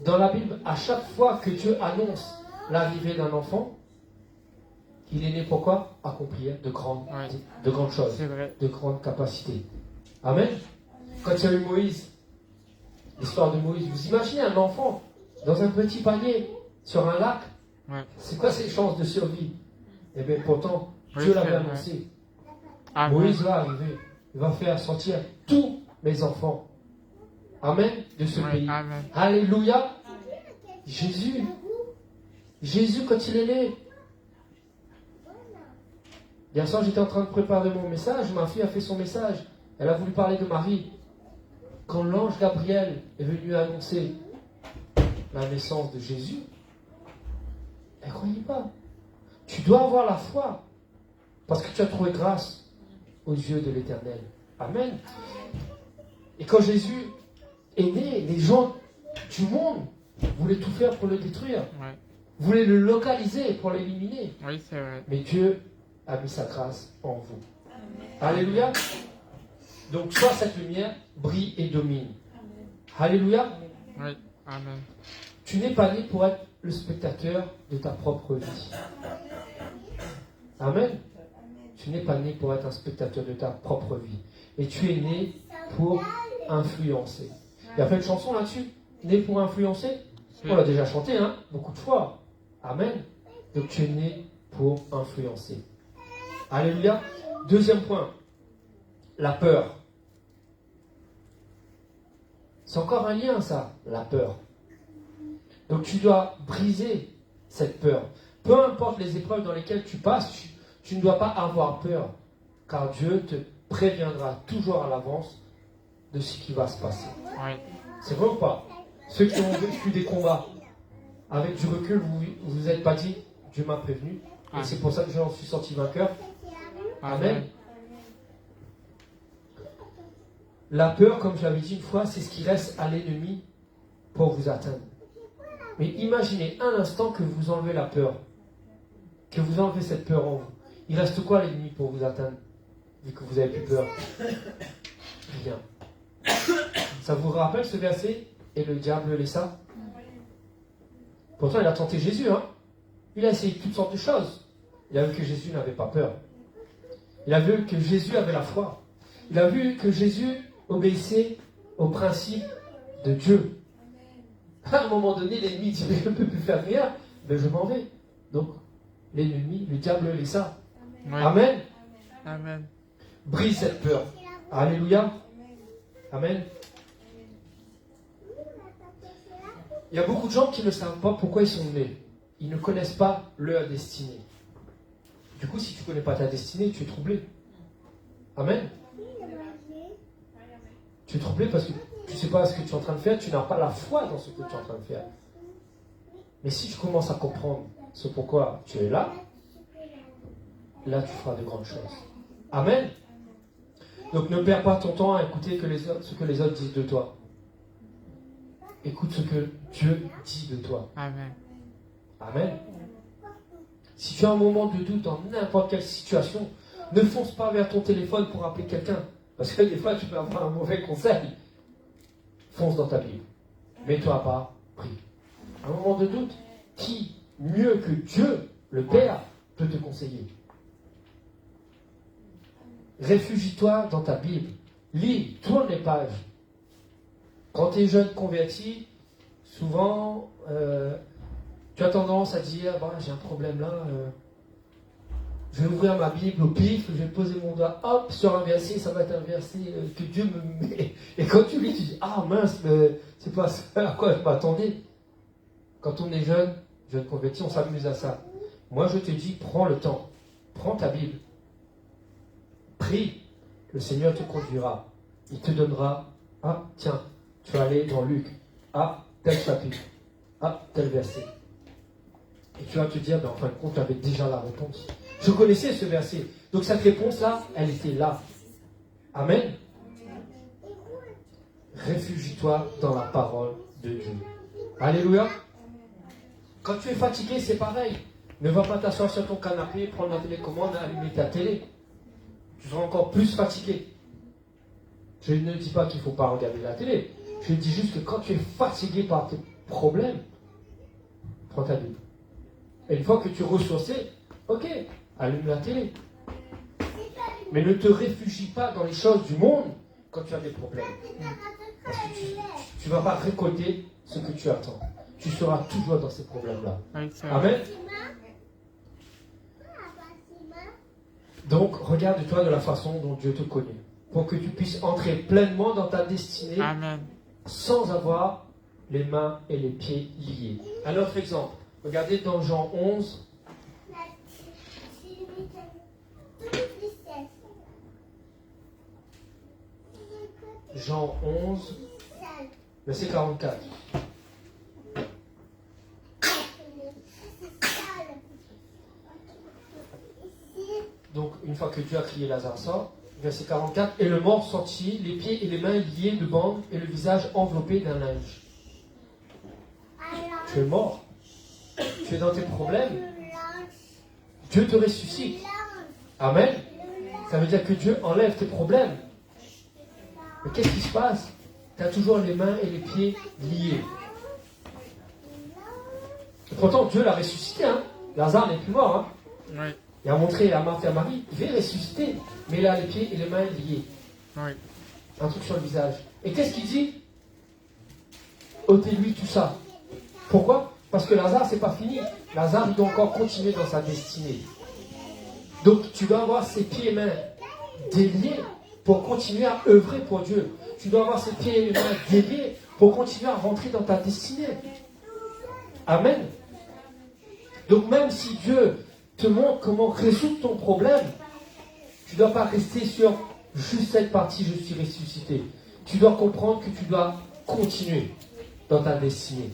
Dans la Bible, à chaque fois que Dieu annonce l'arrivée d'un enfant, il est né pour quoi? Accomplir de grandes choses, C'est vrai. de grandes capacités. Amen. Quand il y a eu Moïse, l'histoire de Moïse, vous imaginez un enfant dans un petit panier sur un lac? Ouais. C'est quoi ses chances de survie? Eh bien pourtant, Oui, Dieu c'est l'avait vrai. annoncé. Amen. Moïse va arriver, il va faire sortir tous mes enfants. Amen. De ce Oui, pays. amen. Alléluia. Jésus, quand il est né. Hier soir, j'étais en train de préparer mon message. Ma fille a fait son message. Elle a voulu parler de Marie. Quand l'ange Gabriel est venu annoncer la naissance de Jésus, elle ne croyait pas. Tu dois avoir la foi. Parce que tu as trouvé grâce aux yeux de l'Éternel. Amen. Et quand Jésus est né, les gens du monde voulaient tout faire pour le détruire. Ouais. Voulaient le localiser pour l'éliminer. Oui, c'est vrai. Mais Dieu a mis sa grâce en vous. Alléluia. Donc, sois cette lumière, brille et domine. Alléluia. Oui, amen. Tu n'es pas né pour être le spectateur de ta propre vie. Amen. Tu n'es pas né pour être un spectateur de ta propre vie. Et tu es né pour influencer. Il y a plein de chansons là-dessus. Né pour influencer. On l'a déjà chanté, hein, beaucoup de fois. Amen. Donc tu es né pour influencer. Alléluia. Deuxième point. La peur. C'est encore un lien, ça, la peur. Donc tu dois briser cette peur. Peu importe les épreuves dans lesquelles tu passes, tu ne dois pas avoir peur. Car Dieu te préviendra toujours à l'avance de ce qui va se passer. Oui. C'est vrai ou pas? Ceux qui ont vécu des combats, avec du recul, vous vous êtes pas dit, Dieu m'a prévenu, et c'est pour ça que j'en suis sorti vainqueur. Amen. La peur, comme je l'avais dit une fois, c'est ce qui reste à l'ennemi pour vous atteindre. Mais imaginez un instant que vous enlevez la peur, que vous enlevez cette peur en vous. Il reste quoi l'ennemi pour vous atteindre, vu que vous avez plus peur? Rien. Ça vous rappelle ce verset? Et le diable le laissa. Pourtant, il a tenté Jésus, hein. Il a essayé toutes sortes de choses. Il a vu que Jésus n'avait pas peur. Il a vu que Jésus avait la foi. Il a vu que Jésus obéissait au principe de Dieu. À un moment donné, l'ennemi dit, je ne peux plus faire rien, mais je m'en vais. Donc, l'ennemi, le diable le laissa. Oui. Amen. Amen. Brise cette peur. Alléluia. Amen. Il y a beaucoup de gens qui ne savent pas pourquoi ils sont nés. Ils ne connaissent pas leur destinée. Du coup, si tu ne connais pas ta destinée, tu es troublé. Amen. Tu es troublé parce que tu ne sais pas ce que tu es en train de faire, tu n'as pas la foi dans ce que tu es en train de faire. Mais si tu commences à comprendre ce pourquoi tu es là, là tu feras de grandes choses. Amen. Donc ne perds pas ton temps à écouter ce que les autres disent de toi. Écoute ce que Dieu dit de toi. Amen. Amen. Si tu as un moment de doute dans n'importe quelle situation, ne fonce pas vers ton téléphone pour appeler quelqu'un. Parce que des fois, tu peux avoir un mauvais conseil. Fonce dans ta Bible. Mets-toi à part, prie. À un moment de doute, qui, mieux que Dieu, le Père, peut te conseiller? Réfugie-toi dans ta Bible. Lis, tourne les pages. Quand tu es jeune converti, souvent, tu as tendance à dire, bon, j'ai un problème là, je vais ouvrir ma Bible au pif, je vais poser mon doigt, hop, sur un verset, ça va être un verset que Dieu me met. Et quand tu lis, tu dis, ah mince, mais c'est pas ça à quoi je m'attendais. Quand on est jeune converti, on s'amuse à ça. Moi, je te dis, prends le temps, prends ta Bible, prie, le Seigneur te conduira, il te donnera Ah, tiens, tu vas aller dans Luc. Ah, tel chapitre. Ah, tel verset. Et tu vas te dire, en fin de compte, tu avais déjà la réponse. Je connaissais ce verset. Donc cette réponse-là, elle était là. Amen. Réfugie-toi dans la parole de Dieu. Alléluia. Quand tu es fatigué, c'est pareil. Ne va pas t'asseoir sur ton canapé, prendre la télécommande, allumer ta télé. Tu seras encore plus fatigué. Je ne dis pas qu'il ne faut pas regarder la télé. Je dis juste que quand tu es fatigué par tes problèmes, prends ta Bible. Et une fois que tu es ressourcé, ok, allume la télé. Mais ne te réfugie pas dans les choses du monde quand tu as des problèmes. Parce que tu ne vas pas récolter ce que tu attends. Tu seras toujours dans ces problèmes-là. Amen. Donc, regarde-toi de la façon dont Dieu te connaît. Pour que tu puisses entrer pleinement dans ta destinée. Amen. Sans avoir les mains et les pieds liés. Un autre exemple. Regardez dans Jean 11. Jean 11, verset 44. Donc, une fois que Dieu a crié, Lazare sort, verset 44, et le mort sortit, les pieds et les mains liés de bandes, et le visage enveloppé d'un linge. Tu es mort. Tu es dans tes problèmes. Dieu te ressuscite. Amen. Ça veut dire que Dieu enlève tes problèmes. Mais qu'est-ce qui se passe? Tu as toujours les mains et les pieds liés. Et pourtant, Dieu l'a ressuscité. Hein. Lazare n'est plus mort. Hein. Oui. Il a montré à Marthe et à Marie, il va ressusciter. Mais il a les pieds et les mains liés. Oui. Un truc sur le visage. Et qu'est-ce qu'il dit? Ôtez-lui tout ça. Pourquoi? Parce que Lazare, c'est pas fini. Lazare, il doit encore continuer dans sa destinée. Donc, tu dois avoir ses pieds et mains déliés pour continuer à œuvrer pour Dieu. Tu dois avoir ses pieds et mains déliés pour continuer à rentrer dans ta destinée. Amen. Donc, même si Dieu te montre comment résoudre ton problème, tu ne dois pas rester sur juste cette partie, je suis ressuscité. Tu dois comprendre que tu dois continuer dans ta destinée.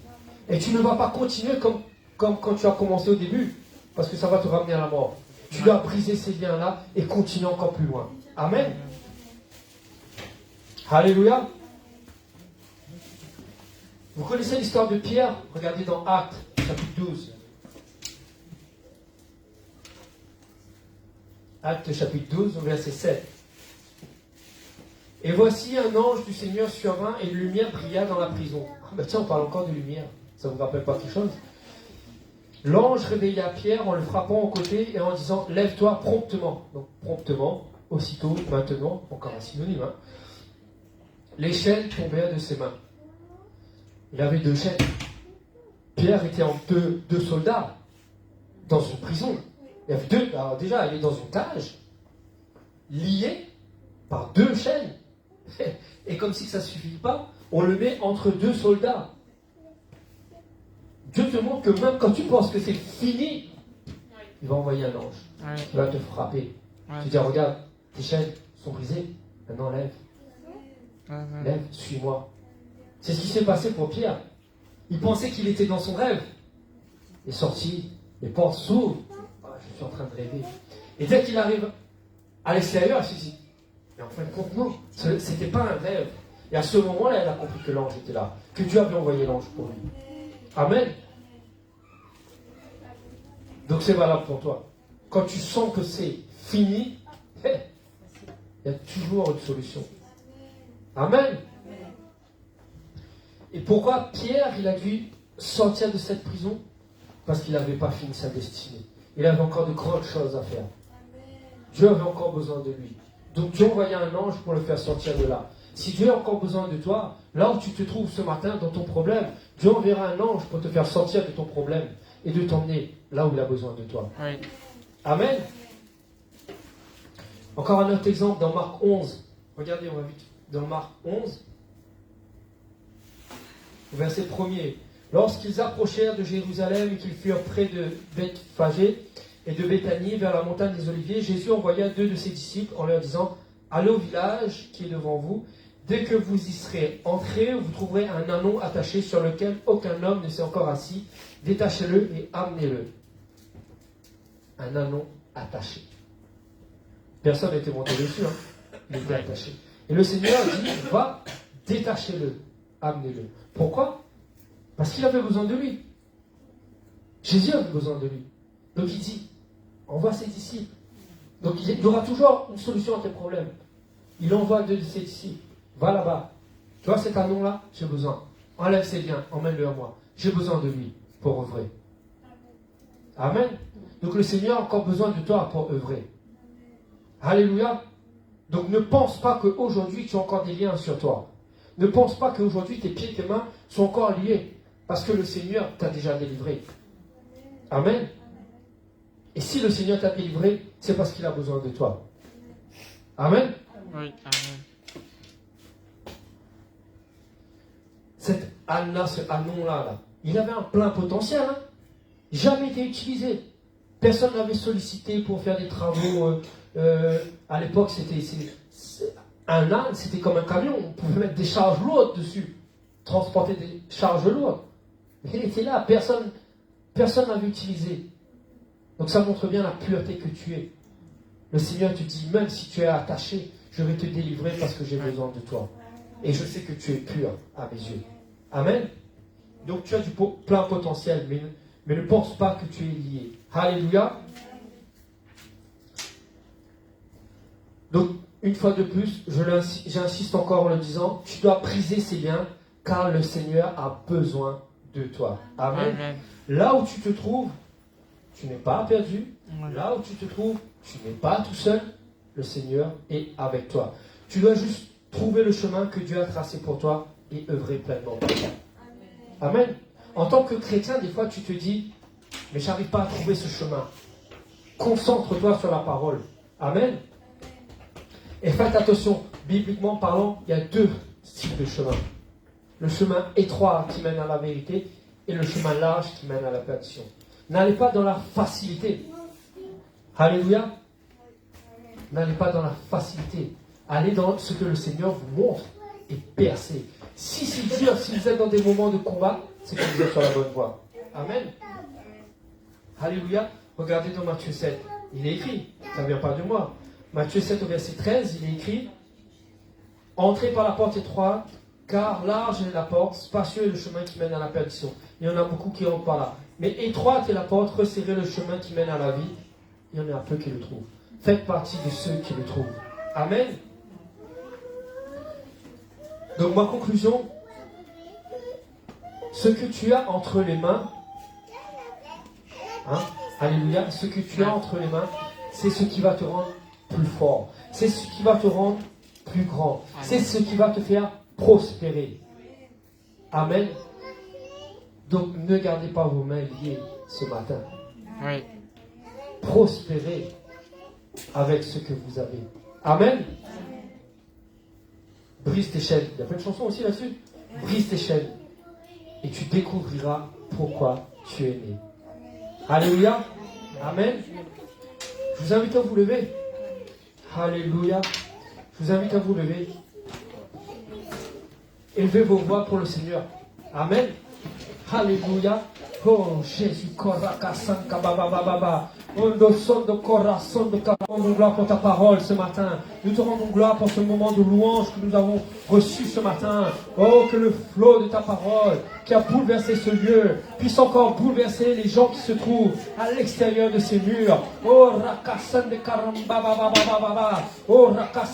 Et tu ne vas pas continuer comme quand tu as commencé au début, parce que ça va te ramener à la mort. Tu dois briser ces liens-là et continuer encore plus loin. Amen. Alléluia. Vous connaissez l'histoire de Pierre? Regardez dans Actes, chapitre 12. Actes chapitre 12, verset 7. Et voici un ange du Seigneur survint et une lumière brilla dans la prison. Tiens, on parle encore de lumière. Ça ne vous rappelle pas quelque chose? L'ange réveilla Pierre en le frappant au côté et en disant « Lève-toi promptement ». Donc promptement, aussitôt, maintenant, encore un synonyme. Hein. Les chaînes tombèrent de ses mains. Il avait 2 chaînes. Pierre était en deux soldats dans une prison. Il y avait 2. Alors déjà, il est dans une cage, lié par 2 chaînes. Et comme si ça ne suffit pas, on le met entre 2 soldats. Dieu te montre que même quand tu penses que c'est fini, il va envoyer un ange qui va te frapper. Tu te dis, regarde, tes chaînes sont brisées, maintenant lève. Lève, suis-moi. C'est ce qui s'est passé pour Pierre. Il pensait qu'il était dans son rêve. Il est sorti, les portes s'ouvrent. Je suis en train de rêver. Et dès qu'il arrive à l'extérieur, il se dit, mais en fin de compte, non, c'était pas un rêve. Et à ce moment-là, elle a compris que l'ange était là, que Dieu avait envoyé l'ange pour lui. Amen. Donc c'est valable pour toi. Quand tu sens que c'est fini, il y a toujours une solution. Amen. Et pourquoi Pierre, il a dû sortir de cette prison? Parce qu'il n'avait pas fini sa destinée. Il avait encore de grandes choses à faire. Dieu avait encore besoin de lui. Donc Dieu envoyait un ange pour le faire sortir de là. Si Dieu a encore besoin de toi, là où tu te trouves ce matin dans ton problème, Dieu enverra un ange pour te faire sortir de ton problème et de t'emmener là où il a besoin de toi. Oui. Amen. Encore un autre exemple dans Marc 11. Regardez, on va vite. Dans Marc 11, verset 1er. Lorsqu'ils approchèrent de Jérusalem et qu'ils furent près de Bethphagée et de Béthanie, vers la montagne des Oliviers, Jésus envoya 2 de ses disciples en leur disant « Allez au village qui est devant vous, Dès que vous y serez entrés, vous trouverez un anon attaché sur lequel aucun homme ne s'est encore assis. Détachez-le et amenez-le. Un anon attaché. Personne n'était monté dessus, hein. Il était attaché. Et le Seigneur dit, va, détachez-le, amenez-le. Pourquoi? Parce qu'il avait besoin de lui. Jésus avait besoin de lui. Donc il dit, envoie ses disciples. Donc il y aura toujours une solution à tes problèmes. Il envoie deux de ses disciples. Va là-bas. Tu vois cet anon-là? J'ai besoin. Enlève ses liens, emmène-le à moi. J'ai besoin de lui pour œuvrer. Amen. Donc le Seigneur a encore besoin de toi pour œuvrer. Alléluia. Donc ne pense pas qu'aujourd'hui tu as encore des liens sur toi. Ne pense pas qu'aujourd'hui tes pieds et tes mains sont encore liés. Parce que le Seigneur t'a déjà délivré. Amen. Et si le Seigneur t'a délivré, c'est parce qu'il a besoin de toi. Amen. Oui, amen. Cet Anna, ce Anon-là, il avait un plein potentiel. Hein. Jamais été utilisé. Personne n'avait sollicité pour faire des travaux. À l'époque, un âne, c'était comme un camion. On pouvait mettre des charges lourdes dessus. Transporter des charges lourdes. Mais il était là. Personne n'avait utilisé. Donc ça montre bien la pureté que tu es. Le Seigneur te dit, même si tu es attaché, je vais te délivrer parce que j'ai besoin de toi. Et je sais que tu es pur à mes yeux. Amen. Donc tu as du plein potentiel, mais ne pense pas que tu es lié. Alléluia. Donc, une fois de plus, j'insiste encore en le disant, tu dois briser ces liens, car le Seigneur a besoin de toi. Amen. Amen. Là où tu te trouves, tu n'es pas perdu. Oui. Là où tu te trouves, tu n'es pas tout seul. Le Seigneur est avec toi. Tu dois juste trouver le chemin que Dieu a tracé pour toi et œuvrer pleinement pour toi. Amen. En tant que chrétien, des fois, tu te dis, mais j'arrive pas à trouver ce chemin. Concentre-toi sur la parole. Amen. Et faites attention, bibliquement parlant, il y a deux types de chemins. Le chemin étroit qui mène à la vérité et le chemin large qui mène à la perdition. N'allez pas dans la facilité. Alléluia. N'allez pas dans la facilité. Allez dans ce que le Seigneur vous montre et percez. Si c'est dur, si vous êtes dans des moments de combat, c'est que vous êtes sur la bonne voie. Amen. Alléluia. Regardez dans Matthieu 7. Il est écrit, ça ne vient pas de moi. Matthieu 7 au verset 13, il est écrit, entrez par la porte étroite, car large est la porte, spacieux est le chemin qui mène à la perdition. Il y en a beaucoup qui entrent par là. Mais étroite est la porte, resserrez le chemin qui mène à la vie. Il y en a un peu qui le trouvent. Faites partie de ceux qui le trouvent. Amen. Donc ma conclusion, ce que tu as entre les mains, hein, alléluia, ce que tu as entre les mains, c'est ce qui va te rendre plus fort. C'est ce qui va te rendre plus grand. C'est ce qui va te faire prospérer. Amen. Donc ne gardez pas vos mains liées ce matin. Oui. Prospérez avec ce que vous avez. Amen. Brise tes chaînes. Il y a plein de chansons aussi là-dessus. Brise tes chaînes. Et tu découvriras pourquoi tu es né. Alléluia. Amen. Je vous invite à vous lever. Alléluia. Je vous invite à vous lever. Élevez vos voix pour le Seigneur. Amen. Alléluia. Oh Jésus, nous te rendons gloire pour ta parole ce matin. Nous te rendons gloire pour ce moment de louange que nous avons reçu ce matin. Oh, que le flot de ta parole qui a bouleversé ce lieu puisse encore bouleverser les gens qui se trouvent à l'extérieur de ces murs. Oh, Rakassan de Karamba, oh, Rakassan.